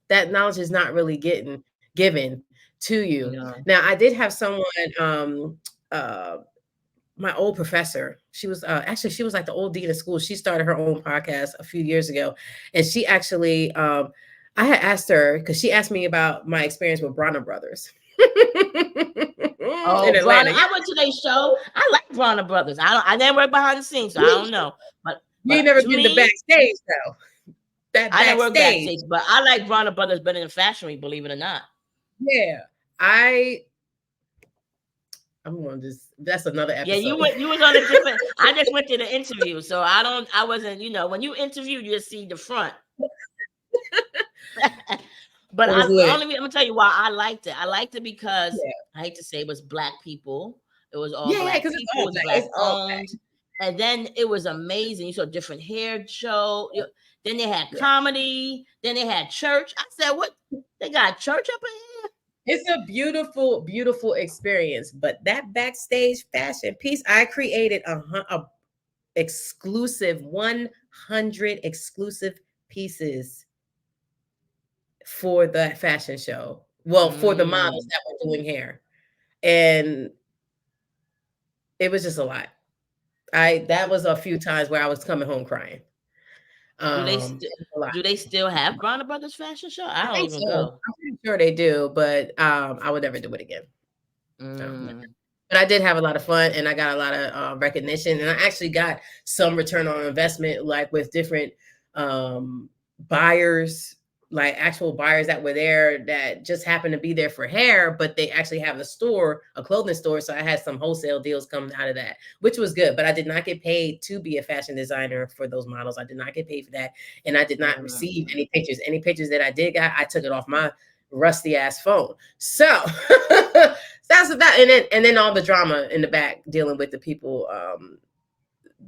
That knowledge is not really getting given to you. No. Now, I did have someone, uh, my old professor. She was actually she was like the old dean of school. She started her own podcast a few years ago, and she actually I had asked her because she asked me about my experience with Bronner Brothers in Oh, Bronner, Atlanta. Yeah, I went to their show. I like Bronner Brothers. I never worked behind the scenes, so I you don't know. But you ain't but never to been to me, backstage though. That I didn't work backstage, backstage, but I like Bronner Brothers better than Fashion Week, believe it or not. yeah. I I'm gonna just that's another Yeah, you episode. went. You was on a different. I just went to the interview, so I don't. I wasn't. When you interview, you just see the front. But It was the lit. only reason I'm gonna tell you why I liked it. I liked it because Yeah, I hate to say it was black people. It was all yeah, black because it's people. It all was black. black It's all owned, and then it was amazing. You saw different hair show. Then they had black. comedy. Then they had church. I said, "What? They got church up in here?" It's a beautiful, beautiful experience. But that backstage fashion piece, I created a exclusive 100 exclusive pieces for the fashion show. Well, for the models Mm. that were doing hair. And it was just a lot. I That was a few times where I was coming home crying. Do they It still was a lot. do they still have Bronner Brothers fashion show? I I don't think even so. go. I'm pretty sure they do, but I would never do it again. No, never. Mm. But I did have a lot of fun, and I got a lot of recognition, and I actually got some return on investment, like with different um, buyers, like actual buyers that were there that just happened to be there for hair, but they actually have a store, a clothing store. So I had some wholesale deals coming out of that, which was good. But I did not get paid to be a fashion designer for those models. I did not get paid for that, and I did not receive Mm. any pictures. Any pictures that I did got, I took it off my rusty ass phone. So that's about, and then all the drama in the back dealing with the people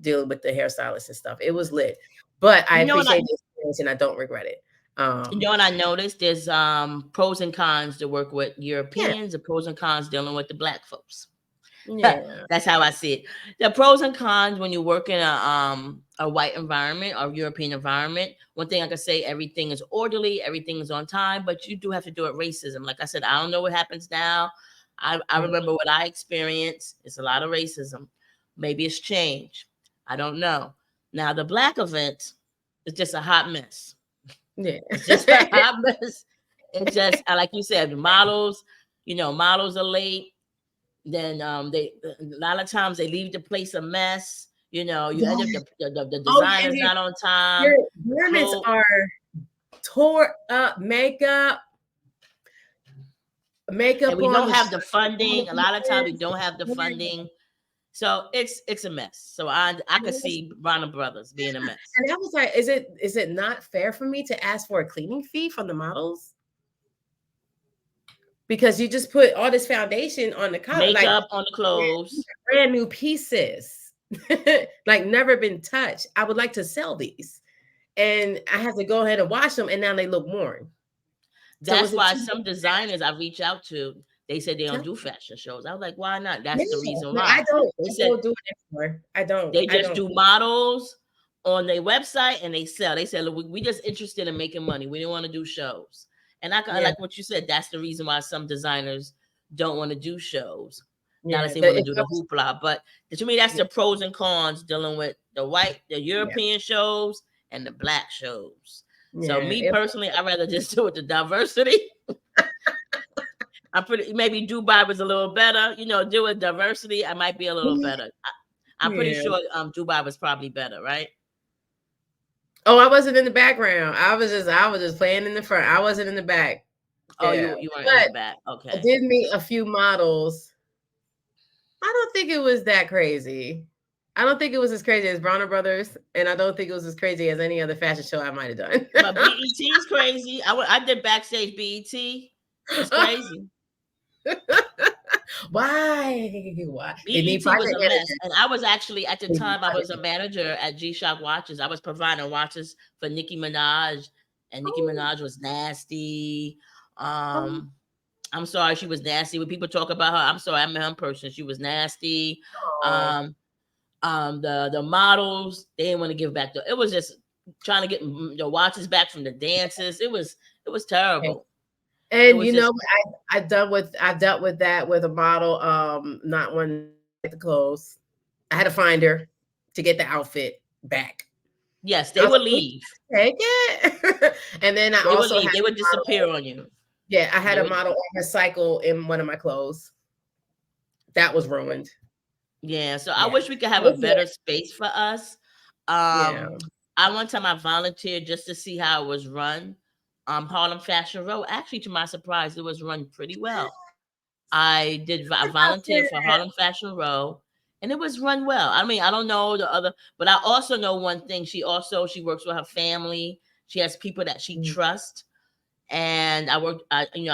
dealing with the hairstylists and stuff. It was lit. But I You know what I appreciate the experience and I don't regret it. you know what I noticed? There's pros and cons to work with Yeah, Europeans, the pros and cons dealing with the black folks. yeah, That's how I see it. The pros and cons when you work in a white environment or European environment. One thing I can say, everything is orderly, everything is on time, but you do have to do it racism. Like I said, I don't know what happens now. I mm, remember what I experienced. It's a lot of racism. Maybe it's change. I don't know. Now the black event is just a hot mess. yeah. It's just a hot mess. It's just like you said, models, models are late. Then they a lot of times they leave the place a mess. You end up Yeah. the Oh yeah, and designer's not on time. your The garments clothes, are tore up, and makeup we on don't the have the on funding. A lot of times we the don't have the pieces. funding, so it's a mess. So I could see Bronner Brothers being a mess. And I was like, is it not fair for me to ask for a cleaning fee from the models? Because you just put all this foundation on the collar, like Makeup on the clothes. brand new pieces, like never been touched. I would like to sell these, and I have to go ahead and wash them, and now they look worn. So That's is it why too some designers I reach out to, they said they don't much? do fashion shows. I was like, why not? Yeah, That's the reason no, why. They I said don't do it anymore. I don't. they I just don't. do models on their website and they sell. They said, look, we just interested in making money. We didn't want to do shows. And I Yeah, like what you said. That's the reason why some designers don't want to do shows. Not yeah. that they want to If do I the was, hoopla, but to me, that's yeah, the pros and cons dealing with the yeah, European shows and the black shows. So yeah. me personally, I'd rather just do it the diversity. I'm pretty maybe Dubai was a little better. Do a diversity. I might be a little better. I'm pretty Yeah. sure Dubai was probably better, right? Oh, I wasn't in the background. I was just playing in the front. I wasn't in the back. Oh, Yeah, you weren't in the but back. I Okay. did meet a few models. I don't think it was that crazy. I don't think it was as crazy as Bronner Brothers, and I don't think it was as crazy as any other fashion show I might have done. But BET is crazy. I did backstage BET. It's crazy. Why? Why? They need BET was project a mess. managers. And I was actually at the They need time I was project a managers. manager at G-Shock Watches. I was providing watches for Nicki Minaj, and Nicki Oh, Minaj was nasty. oh, Um I'm sorry she was nasty. When people talk about her, I'm sorry, I'm her in person. She was nasty. oh. Um the models, they didn't want to give back it was just trying to get the watches back from the dances. It was Okay. terrible. It And was you know, just I've dealt with that with a model, not one like the clothes. I had to find her to get the outfit back. yes, I they was would like, leave. "Take it." And then I They would also had leave. They a would disappear model, on you. yeah, I had They a would model on her cycle in one of my clothes. That was ruined. Yeah, so I Yeah. wish we could It have a was lit. better space for us. Yeah. I one time I volunteered just to see how it was run. Harlem Fashion Row. Actually, to my surprise, it was run pretty well. I About volunteered for that. Harlem Fashion Row, and it was run well. I mean, I don't know the other, but I also know one thing. She works with her family. She has people that she Mm, trusts, and I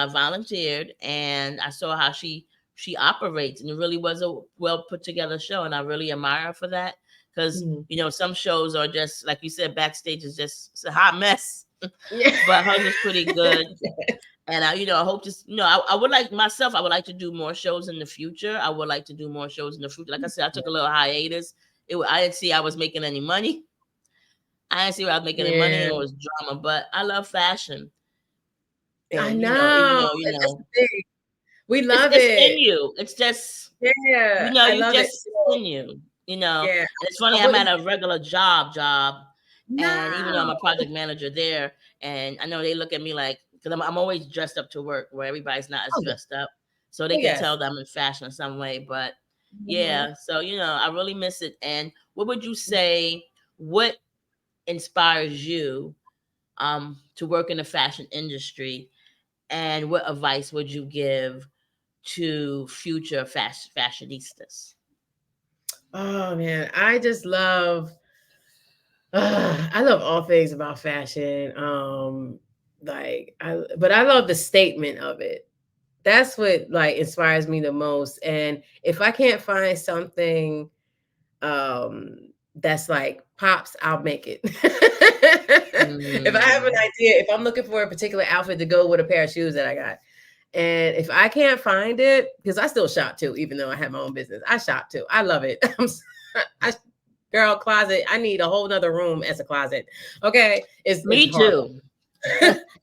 volunteered, and I saw how she operates, and it really was a well put together show, and I really admire her for that because mm. some shows are just like you said, backstage is just it's a hot mess. Yeah. but hers was pretty good. And I hope to, I would like myself. I would like to do more shows in the future. I would like to do more shows in the future. Like I said, I took a little hiatus. I didn't see I was making any money. I didn't see I was making any money. Yeah. It was drama, but I love fashion, I and even know. though And that's the thing. We it's love it's in it. you. It's just Yeah. I you love it. just it's in you. Yeah. And it's funny. I I'm wouldn't at a regular job, and even though I'm a no. project manager there, and I know they look at me like because I'm always dressed up to work, where everybody's not as Oh, yeah. dressed up, so they Oh, can yes. tell that I'm in fashion in some way. But Mhm. yeah, so I really miss it. And what would you say? What inspires you to work in the fashion industry, and what advice would you give to future fashionistas? Oh man, I just love I love all things about fashion. But I love the statement of it. That's what like inspires me the most. And if I can't find something um that's like pops, I'll make it. If I have an Mm. idea, if I'm looking for a particular outfit to go with a pair of shoes that I got, and if I can't find it, because I still shop too, even though I have my own business, I shop too. I love it. I, girl, closet. I need a whole nother room as a closet. Okay, it's Me horrible. too.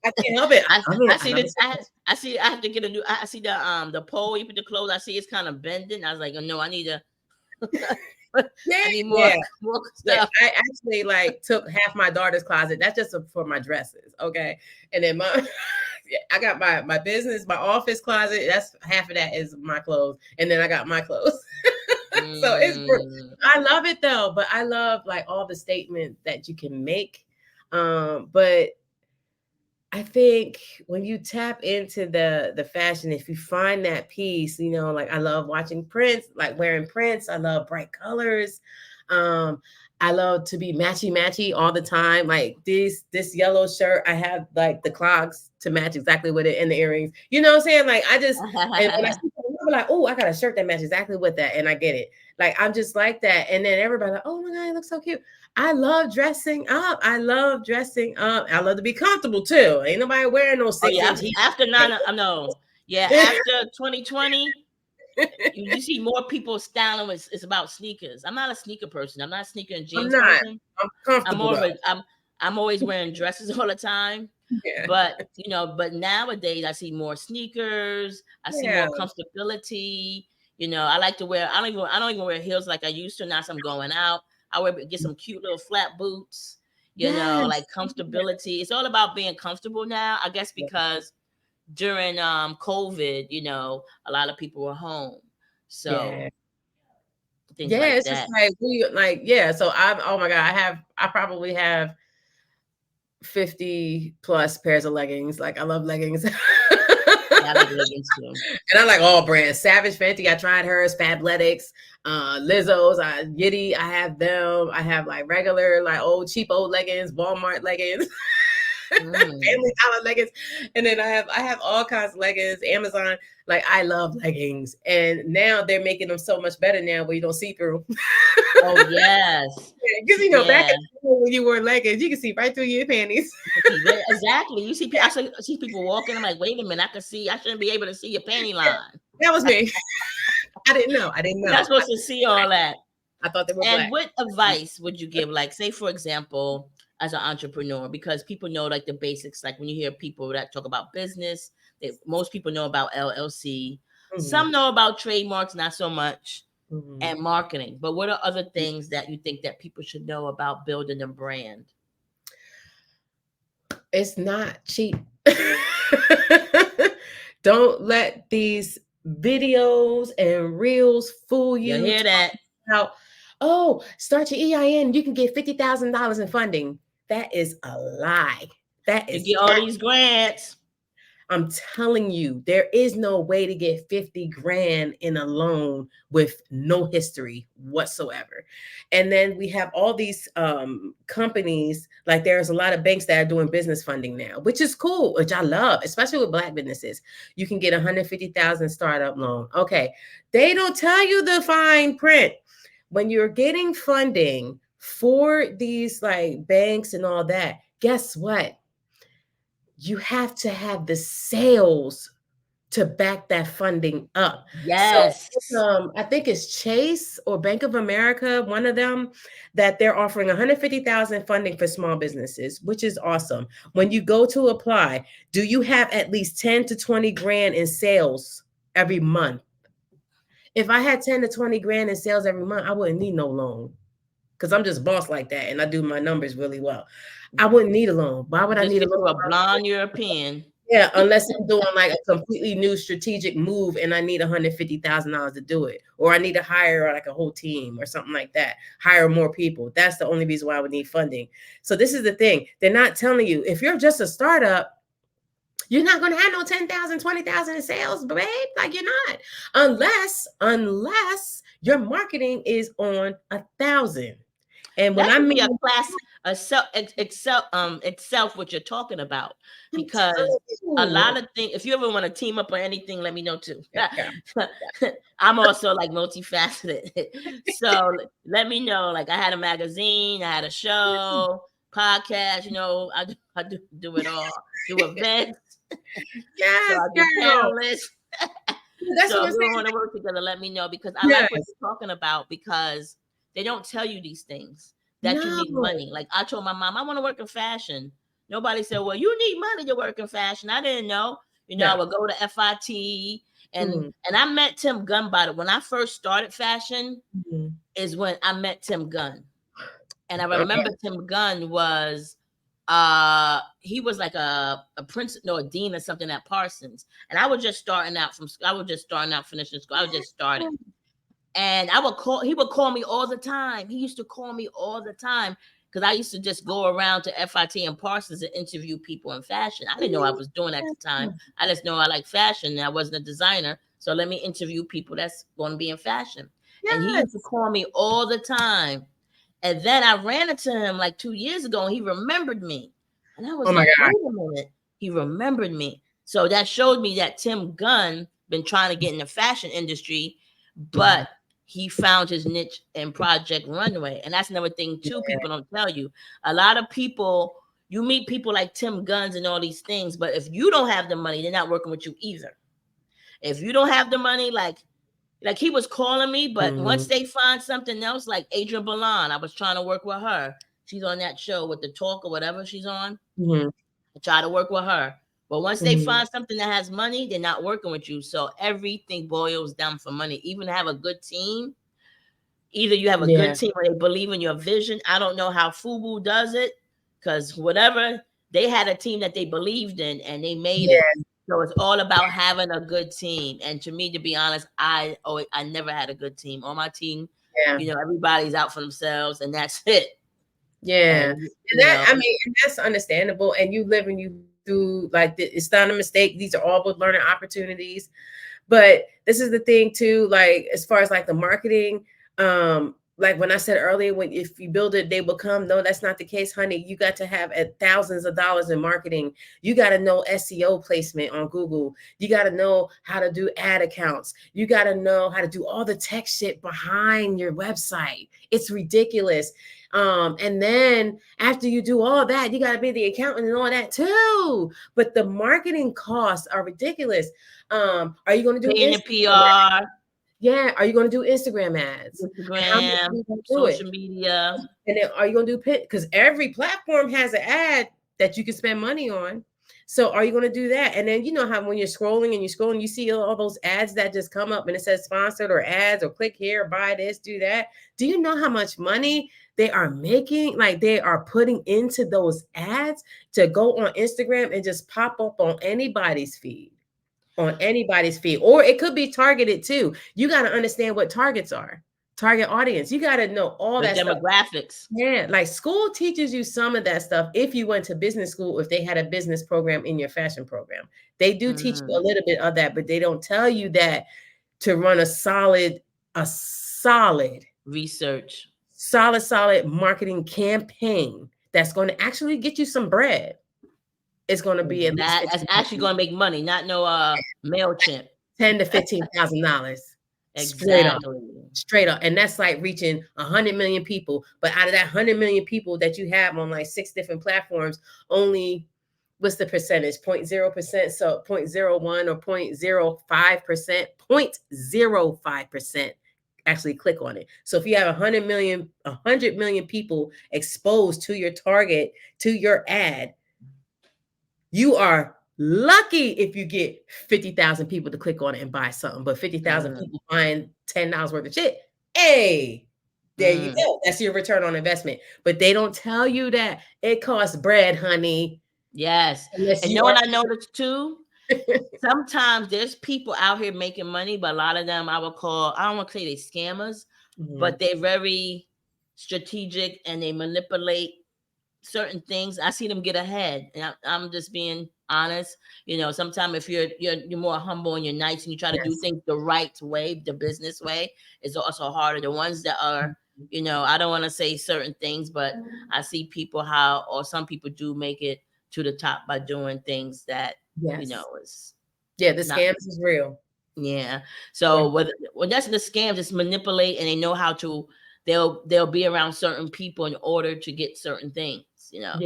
I can't help it. I I mean, I I see love that it so much. I see I have to get a new I see the pole you put the clothes. I see it's kind of bending. I was like, oh, no, I need to Yeah, I need more yeah. more Like stuff. I actually like took half my daughter's closet. That's just for my dresses, okay. And then my yeah, I got my business, my office closet. That's half of that is my clothes, and then I got my clothes. So Mm. I love it though, but I love like all the statements that you can make. But I think when you tap into the fashion, if you find that piece, like I love watching prints, like wearing prints. I love bright colors. Um, I love to be matchy matchy all the time. Like this yellow shirt, I have like the clogs to match exactly with it and the earrings. You know what I'm saying? Like I just and when I see something, I'm like, oh, I got a shirt that matches exactly with that, and I get it. Like I'm just like that, and then everybody like, oh my god, it looks so cute. I love dressing up. I love dressing up. I love to be comfortable too. Ain't nobody wearing no Oh 6 yeah, inch heels. after nine, I know. Yeah, after 2020, you see more people styling. It's about sneakers. I'm not a sneaker person. I'm not a sneaker and I'm jeans not. person. I'm I'm comfortable more of though. a I'm always wearing dresses all the time. Yeah. But nowadays I see more sneakers. I see Yeah. more comfortability. I like to wear. I don't even wear heels like I used to. Now I'm going out. Get some cute little flat boots. Like Yes. comfortability. It's all about being comfortable now. I guess because during COVID, a lot of people were home, so Yeah. things Yeah. like It's just that. like yeah. So oh my God, I probably have 50 plus pairs of leggings. Like I love leggings. Yeah, I like leggings too. And I like all brands. Savage Fenty, I tried hers. Fabletics, Lizzo's, Yitty, I have them. I have like regular, like old cheap old leggings, Walmart leggings, Mm. Family Dollar leggings, and then I have all kinds of leggings. Amazon, like I love leggings, and now they're making them so much better now where you don't see through. Oh yes, Because back yeah. in the day when you wore leggings, you can see right through your panties. Exactly. You see, I see people walking. I'm like, wait a minute. I can see. I shouldn't be able to see your panty Yeah, line. that was me. I didn't know. I didn't You're not know. supposed to see all that. I thought they were And black. what advice would you give? Like, say for example, as an entrepreneur, because people know like the basics. Like when you hear people that talk about business, most people know about LLC. Mhm, Some know about trademarks, not so much, mhm. and marketing. But what are other things that you think that people should know about building a brand? It's not cheap. Don't let these videos and reels fool You you. hear that? About, oh, start your EIN. You can get $50,000 in funding. That is a lie. That You is get all these grants. I'm telling you, there is no way to get 50 grand in a loan with no history whatsoever. And then we have all these companies, like there's a lot of banks that are doing business funding now, which is cool, which I love, especially with black businesses. You can get 150,000 startup loan. Okay. They don't tell you the fine print. When you're getting funding for these like banks and all that, guess what? you have to have the sales to back that funding up. So Yes. I think it's Chase or Bank of America, one of them, that they're offering 150,000 funding for small businesses, which is awesome. When you go to apply, do you have at least 10 to 20 grand in sales every month? If I had 10 to 20 grand in sales every month, I wouldn't need no loan because I'm just boss like that and I do my numbers really well. I wouldn't need a loan. Why would I Just need a get loan? you a blonde European. Yeah, unless I'm doing like a completely new strategic move and I need $150,000 to do it, or I need to hire like a whole team or something like that, hire more people. That's the only reason why I would need funding. So this is the thing. They're not telling you if you're just a startup, you're not going to have no 10,000, 20,000 in sales, babe. Like you're not, unless your marketing is on 1,000. And when That I should be a mean, class, a self, itself what you're talking about, I'm because telling a you, lot of things. If you ever want to team up or anything, let me know too. yeah, yeah, I'm also like multifaceted, so let me know. Like I had a magazine, I had a show, podcast. I do it all. Do events, so yes, I do girl. panelists. That's So what if I'm we saying. want to work together, let me know, because I like what Yes. you're talking about, because they don't tell you these things that you need No. money. Like I told my mom, I want to work in fashion. Nobody said, well, you need money to work in fashion. I didn't know. I No. would go to FIT, and Mhm. I met Tim Gunn by it. When I first started fashion Mhm. is when I met Tim Gunn. And I Okay. remember Tim Gunn was he was like a prince, no, a dean or something at Parsons. And I was just starting out finishing school. I was just starting. And he would call me all the time. He used to call me all the time because I used to just go around to FIT and Parsons and interview people in fashion. I didn't know I was doing at the time. I just know I like fashion and I wasn't a designer. So let me interview people that's going to be in fashion. And he used to Yes. call me all the time. And then I ran into him like 2 years ago and he remembered me. And I Oh was my like, God. wait a minute. He remembered me. So that showed me that Tim Gunn been trying to get in the fashion industry, but he found his niche in Project Runway. And that's another thing too, Yeah. people don't tell you. A lot of people, you meet people like Tim Guns and all these things, but if you don't have the money, they're not working with you either. If you don't have the money, like he was calling me, but once Mhm. they find something else, like Adrian Balan, I was trying to work with her. She's on that show with the talk or whatever she's on. Mhm. I try to work with her. But once they Mhm. find something that has money, they're not working with you. So everything boils down for money. Even to have a good team, either you have a good Yeah. team or they believe in your vision. I don't know how FUBU does it, because whatever, they had a team that they believed in and they made it. Yeah. So it's all about having a good team. And to me, to be honest, I never had a good team. On my team, Yeah. everybody's out for themselves and that's it. Yeah. And And that, I mean, and that's understandable. And you live and you through like it's not a mistake. These are all both learning opportunities. But this is the thing too, like as far as like the marketing, like when I said earlier, when if you build it, they will come. No, that's not the case, honey. You got to have thousands of dollars in marketing. You got to know SEO placement on Google. You got to know how to do ad accounts. You got to know how to do all the tech shit behind your website. It's ridiculous. And then after you do all that, you got to be the accountant and all that too. But the marketing costs are ridiculous. Are you going to do paying your Instagram ads? PR, Yeah. Are you going to do Instagram ads? And how much are Instagram, you going to do it? social media. And then are you going to do pit? Because every platform has an ad that you can spend money on. So are you going to do that? And then you know how when you're scrolling and you're scrolling, you see all those ads that just come up and it says sponsored or ads or click here, buy this, do that. Do you know how much money they are making? Like they are putting into those ads to go on Instagram and just pop up on anybody's feed. On anybody's feed, or it could be targeted too. You got to understand what targets are, target audience. You got to know all The that stuff. demographics. Yeah, like school teaches you some of that stuff if you went to business school, if they had a business program in your fashion program. They do teach you a little bit of that, but they don't tell you that to run a Research. solid marketing campaign that's going to actually get you some bread. It's going to be at least That's actually going to make money, not no MailChimp. 10 to $15,000 straight up. Exactly. Straight up. And that's like reaching 100 million people. But out of that 100 million people that you have on like 6 different platforms, only what's the percentage? 0.0%. So 0.01 or 0.05%, 0.05% actually click on it. So if you have 100 million people exposed to your target, to your ad, you are lucky if you get 50,000 people to click on it and buy something, but 50,000 Mm, people buying $10 worth of shit. Hey, there you mm. go. That's your return on investment. But they don't tell you that it costs bread, honey. Yes. Unless And you know what are I noticed too? Sometimes there's people out here making money, but a lot of them I would call, I don't want to say they scammers, Mhm. but they're very strategic and they manipulate certain things. I see them get ahead, and I'm just being honest. Sometimes if you're more humble and you're nice and you try to do Yes. things the right way, the business way, is also harder. The ones that are, I don't want to say certain things, but I see people how, or some people do make it to the top by doing things that Yes. is Yeah, the not. scams is real. Yeah. Yeah. So when that's the scams, it's manipulate, and they know how to. They'll be around certain people in order to get certain things. Yeah.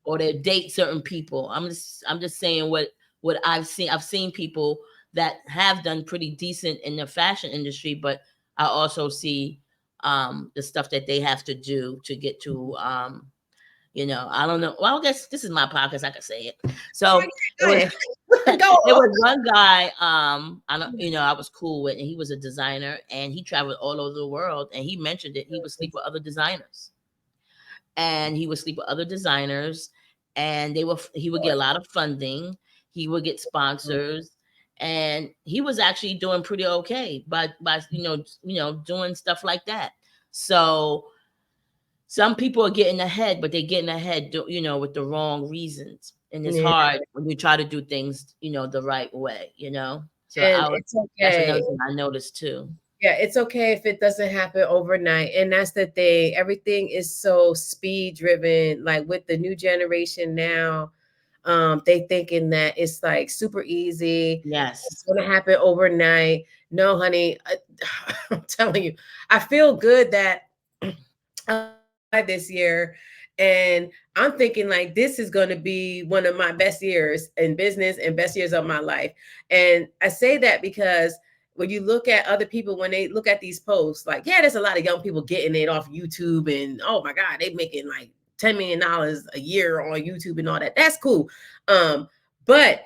Or they date certain people. I'm just saying what I've seen. I've seen people that have done pretty decent in the fashion industry, but I also see the stuff that they have to do to get to I don't know. Well, I guess this is my podcast. I can say it. So it Go was ahead. it Go on. was one guy I don't I was cool with, and he was a designer and he traveled all over the world, and he mentioned that he would sleep with other designers, and he would get a lot of funding, he would get sponsors, and he was actually doing pretty okay by doing stuff like that. So some people are getting ahead, but they're getting ahead with the wrong reasons, and it's Yeah. hard when you try to do things the right way. So And it's that's okay. another thing I noticed too. Yeah, it's okay if it doesn't happen overnight. And that's the thing. Everything is so speed driven. Like with the new generation now, they thinking that it's like super easy. It's Yes. gonna happen overnight. No, honey, I'm telling you, I feel good that this year, and I'm thinking like this is going to be one of my best years in business and best years of my life. And I say that because when you look at other people, when they look at these posts, like, yeah, there's a lot of young people getting it off YouTube, and oh my god, they making like $10 million a year on YouTube and all that. That's cool. But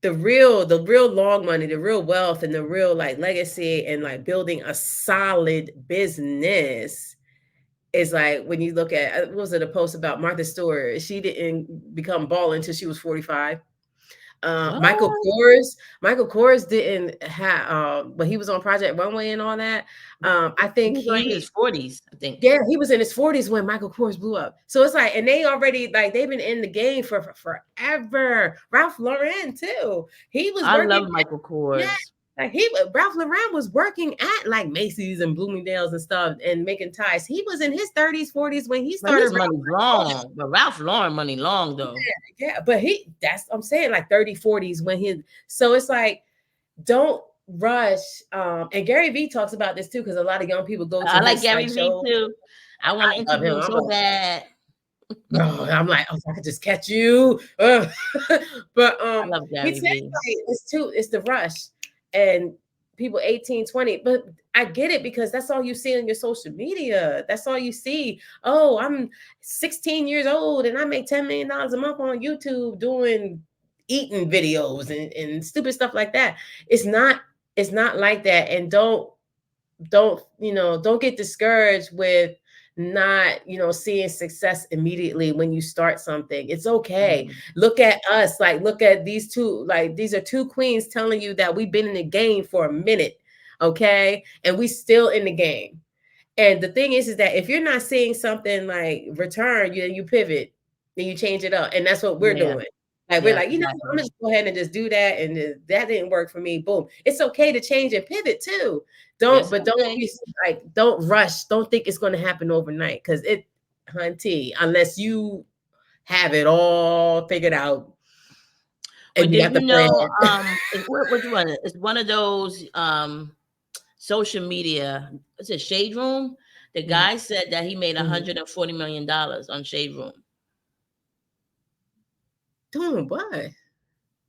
the real long money, the real wealth, and the real like legacy, and like building a solid business is like when you look at what was it, a post about Martha Stewart? She didn't become balling until she was 45. What? Michael Kors didn't have when he was on Project Runway and all that. I He think was only in his 40s, I think. yeah, he was in his 40s when Michael Kors blew up. So it's like, and they already like they've been in the game for forever. Ralph Lauren too. He was I working. love Michael Yeah, Kors. like Ralph Lauren was working at like Macy's and Bloomingdale's and stuff and making ties. He was in his 30s, 40s when he But started his money long. But Ralph Lauren money long though. yeah, but that's I'm saying like 30, 40s when so it's like don't rush. And Gary Vee talks about this too, because a lot of young people go to I like his Gary like Vee show. too. I want to I love interview him. him I'm so like, bad. bro, I'm like, oh, if I could just catch you. But I love he Gary said Vee. like it's the rush and people 18, 20. But I get it because that's all you see on your social media. That's all you see. Oh, I'm 16 years old and I make $10 million a month on YouTube doing eating videos and stupid stuff like that. It's not like that. And don't get discouraged with not seeing success immediately when you start something. It's okay. Mhm. Look at us, like look at these two, like these are two queens telling you that we've been in the game for a minute, okay, and we still in the game. And the thing is that if you're not seeing something like return, you pivot, then you change it up. And that's what we're Yeah. doing. Like we're Yeah. like, I'm Exactly. gonna just go ahead and just do that. And that didn't work for me. Boom. It's okay to change and pivot too. Yes. Don't Okay. be like, don't rush. Don't think it's gonna happen overnight. Cause hunty, unless you have it all figured out Well, and you did got the you plan. know? Which one? It's one of those social media. It's a Shade Room. The Mhm, guy said that he made mhm. $140 million on Shade Room. Doing what?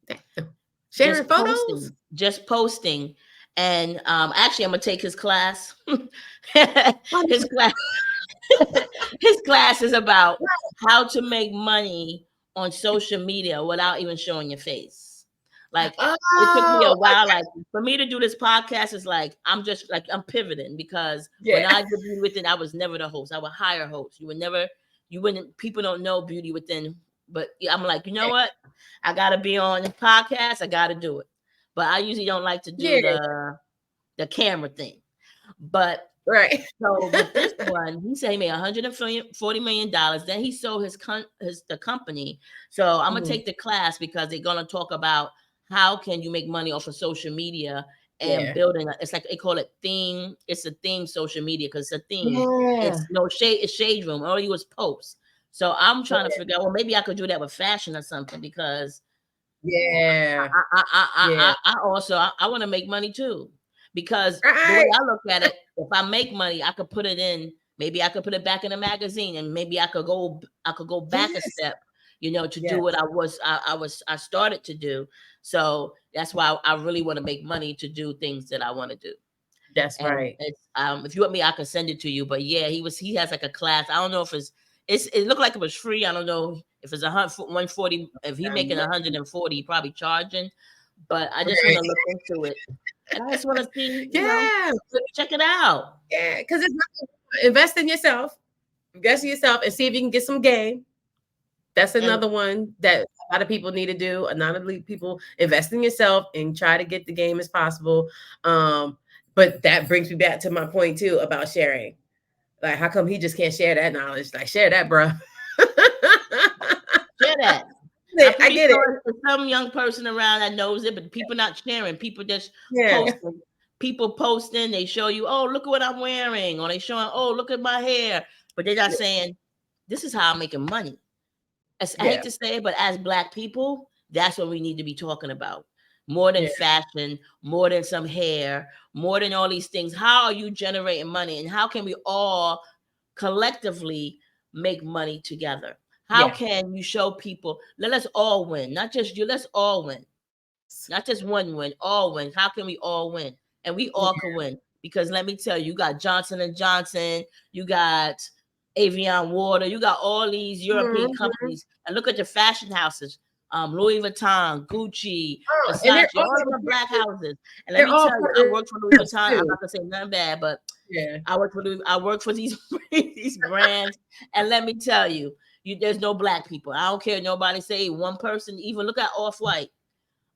Damn. Sharing photos? Just posting. And actually, I'm gonna take his class. Oh, his class, his class is about how to make money on social media without even showing your face. Like it took me a oh, while. Like for me to do this podcast is like I'm pivoting because when yeah. I did Beauty Within, I was never the host. I would hire hosts. You wouldn't. People don't know Beauty Within, but I'm like, you know what? I gotta be on the podcast. I gotta do it. But I usually don't like to do Yeah. the camera thing. But Right. so with this one, he said he made $140 million. Then he sold the company. So I'm gonna Mhm. take the class because they're gonna talk about how can you make money off of social media and Yeah. building. It's like they call it theme. It's a theme social media because it's a theme. Yeah. It's no shade. It's shade room. All you was posts. So I'm trying to figure out. Well, maybe I could do that with fashion or something because Yeah. Yeah. I also I want to make money too because the way Right. I look at it, if I make money, I could put it in. Maybe I could put it back in a magazine, and maybe I could go back a Yes. step, to do Yes. what I started to do. So that's why I really want to make money to do things that I want to do. That's And right. it's if you want me, I can send it to you. But yeah, he has like a class. I don't know if it looked like it was free. I don't know if it's 140. If he making 140, probably charging. But I just want Right. to look into it, and I just want to see, Yeah. check it out. Yeah. Because it's invest in yourself. Invest in yourself and see if you can get some game. That's And another one that a lot of people need to do. A lot of people invest in yourself and try to get the game as possible. But that brings me back to my point too about sharing. Like, how come he just can't share that knowledge? Like, share that, bro. share that. I'm I pretty get it. sure there's some young person around that knows it, but people not sharing. People just Yeah. posting. People posting. They show you, oh, look at what I'm wearing, or they showing, oh, look at my hair, but they're not Yeah. saying, this is how I'm making money. I hate Yeah. to say it, but as Black people, that's what we need to be talking about. More than Yeah. fashion, more than some hair, more than all these things. How are you generating money, and how can we all collectively make money together? How Yeah. can you show people, let us all win, not just you, let's all win, not just one win, all win. How can we all win? And we all can win because let me tell you, you got Johnson and Johnson, you got Avion Water, you got all these European Mhm. companies, and look at the fashion houses, Louis Vuitton, Gucci, And Versace, all of them are Black houses. And let they're me all tell you, I worked for Louis partners Vuitton. I'm too. not gonna say nothing bad, but Yeah. I work for these these brands, and let me tell you, there's no Black people. I don't care nobody say one person. Even look at Off White,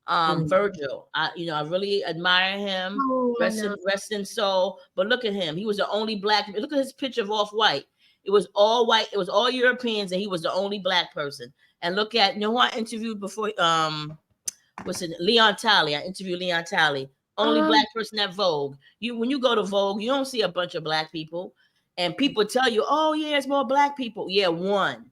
Mm. Virgil. I really admire him. Oh, I know. Rest in soul. But look at him. He was the only Black. Look at his picture of Off White. It was all white. It was all Europeans, and he was the only Black person. And look at who I interviewed before. What's it? Leon Talley. I interviewed Leon Talley. Only Um, Black person at Vogue. When you go to Vogue, you don't see a bunch of Black people, and people tell you, "Oh yeah, it's more Black people." Yeah, one.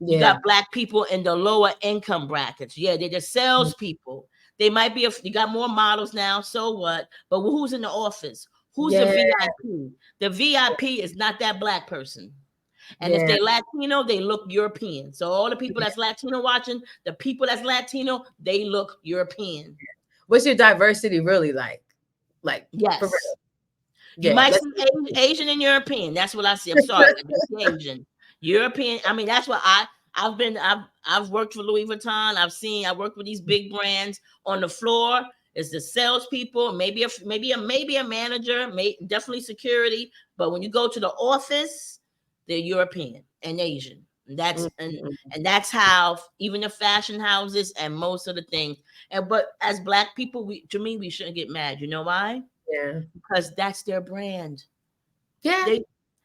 You yeah. got Black people in the lower income brackets. Yeah, they're just salespeople. They might be. You got more models now. So what? But who's in the office? Who's the Yeah. VIP? The VIP is not that Black person. And if Yeah. they Latino, they look European. So all the people that's Latino watching, the people that's Latino, they look European. What's your diversity really like? Like, for real. Yes. You Yeah. might Let's see Asian and European. That's what I see. I'm sorry. I do see Asian. European. I mean, that's what I've worked for Louis Vuitton. I worked with these big brands on the floor. It's the salespeople, maybe a manager, definitely security. But when you go to the office, they're European and Asian. And that's how even the fashion houses and most of the things. But as Black people, we shouldn't get mad. You know why? yeah. Because that's their brand. Yeah.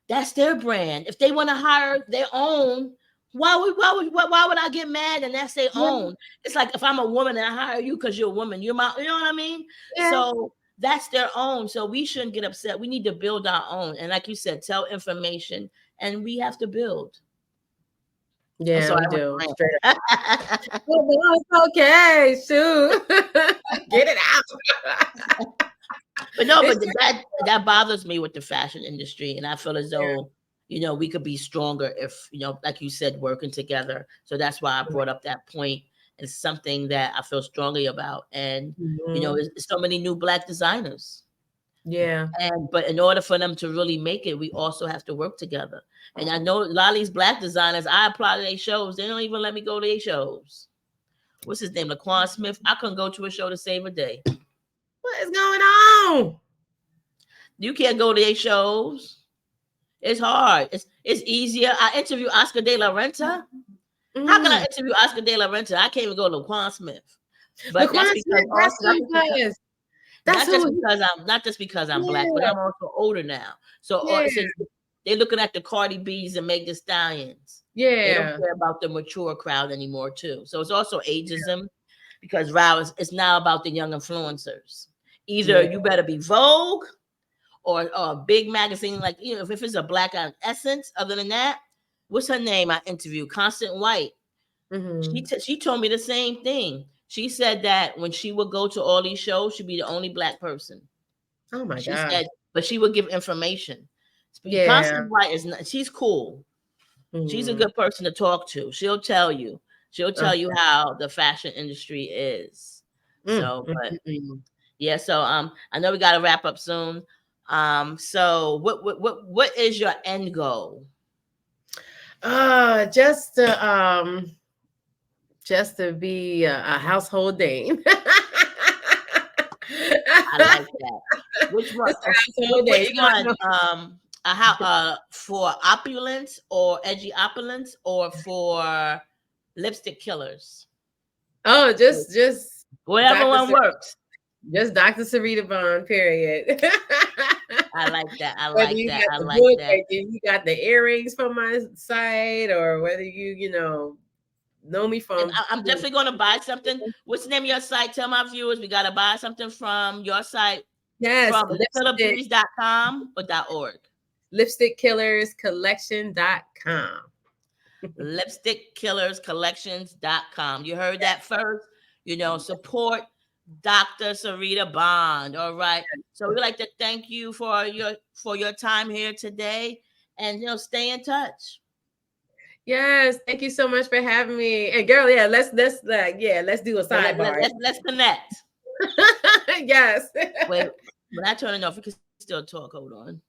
That's their brand. If they want to hire their own, why would I get mad? And that's their Yeah. own. It's like if I'm a woman and I hire you because you're a woman, you're my, you know what I mean? Yeah. So that's their own. So we shouldn't get upset. We need to build our own. And like you said, tell information, and we have to build. I'm Yeah, sorry, we I went do. to Straight up. rant. Oh, no, it's okay. Shoot. Get it out. But no, It's but that bothers me with the fashion industry, and I feel as though we could be stronger if, like you said, working together. So that's why I brought up that point. It's something that I feel strongly about. And, Mhm. there's so many new Black designers. Yeah. But in order for them to really make it, we also have to work together. And I know a lot of these Black designers, I apply to their shows. They don't even let me go to their shows. What's his name? Laquan Smith. I couldn't go to a show to save a day. What is going on? You can't go to their shows. It's hard. It's easier. I interview Oscar De La Renta. How can I interview Oscar De La Renta? I can't even go to Laquan Smith. But Laquan Smith, that's who he was. That's not just who. because I'm Black, but Yeah. I'm also older now. So Yeah. since they're looking at the Cardi B's and Meg Thee Stallions, they don't Yeah. care about the mature crowd anymore too. So it's also ageism, because Rao it's now about the young influencers. Either Yeah. you better be Vogue or a big magazine, like, if it's a Black on Essence. Other than that, what's her name? I interviewed Constant White. Mhm. She told me the same thing. She said that when she would go to all these shows, she'd be the only Black person. Oh my She gosh. said, but she would give information. Yeah. Constant White is not, she's cool. She's a Mhm. good person to talk to. She'll tell you. She'll tell you Okay. how the fashion industry is. So, but yeah. So I know we got to wrap up soon. So what is your end goal? Just to be a household name. I like that. Which one? Just a household name. Which You gonna one? know. For opulence or edgy opulence or for lipstick killers? Oh, just Whatever Dr. one works. Just Dr. Syreeta Bond, period. I like that. I Whether like you that. got I the like book, that. like you got the earrings from my site, or whether you know me And from I'm definitely going to buy something. What's the name of your site? Tell my viewers we got to buy something from your site, yes, from killerbreeze.com or .org. lipstickkillerscollection.com. lipstickkillerscollections.com. You heard that first. Support Dr. Syreeta Bond. All right. So we'd like to thank you for your time here today, and stay in touch. Yes, thank you so much for having me. And girl, yeah, let's do a Well, sidebar. let's connect. Yes. Wait, when I turn it off, we can still talk. Hold on.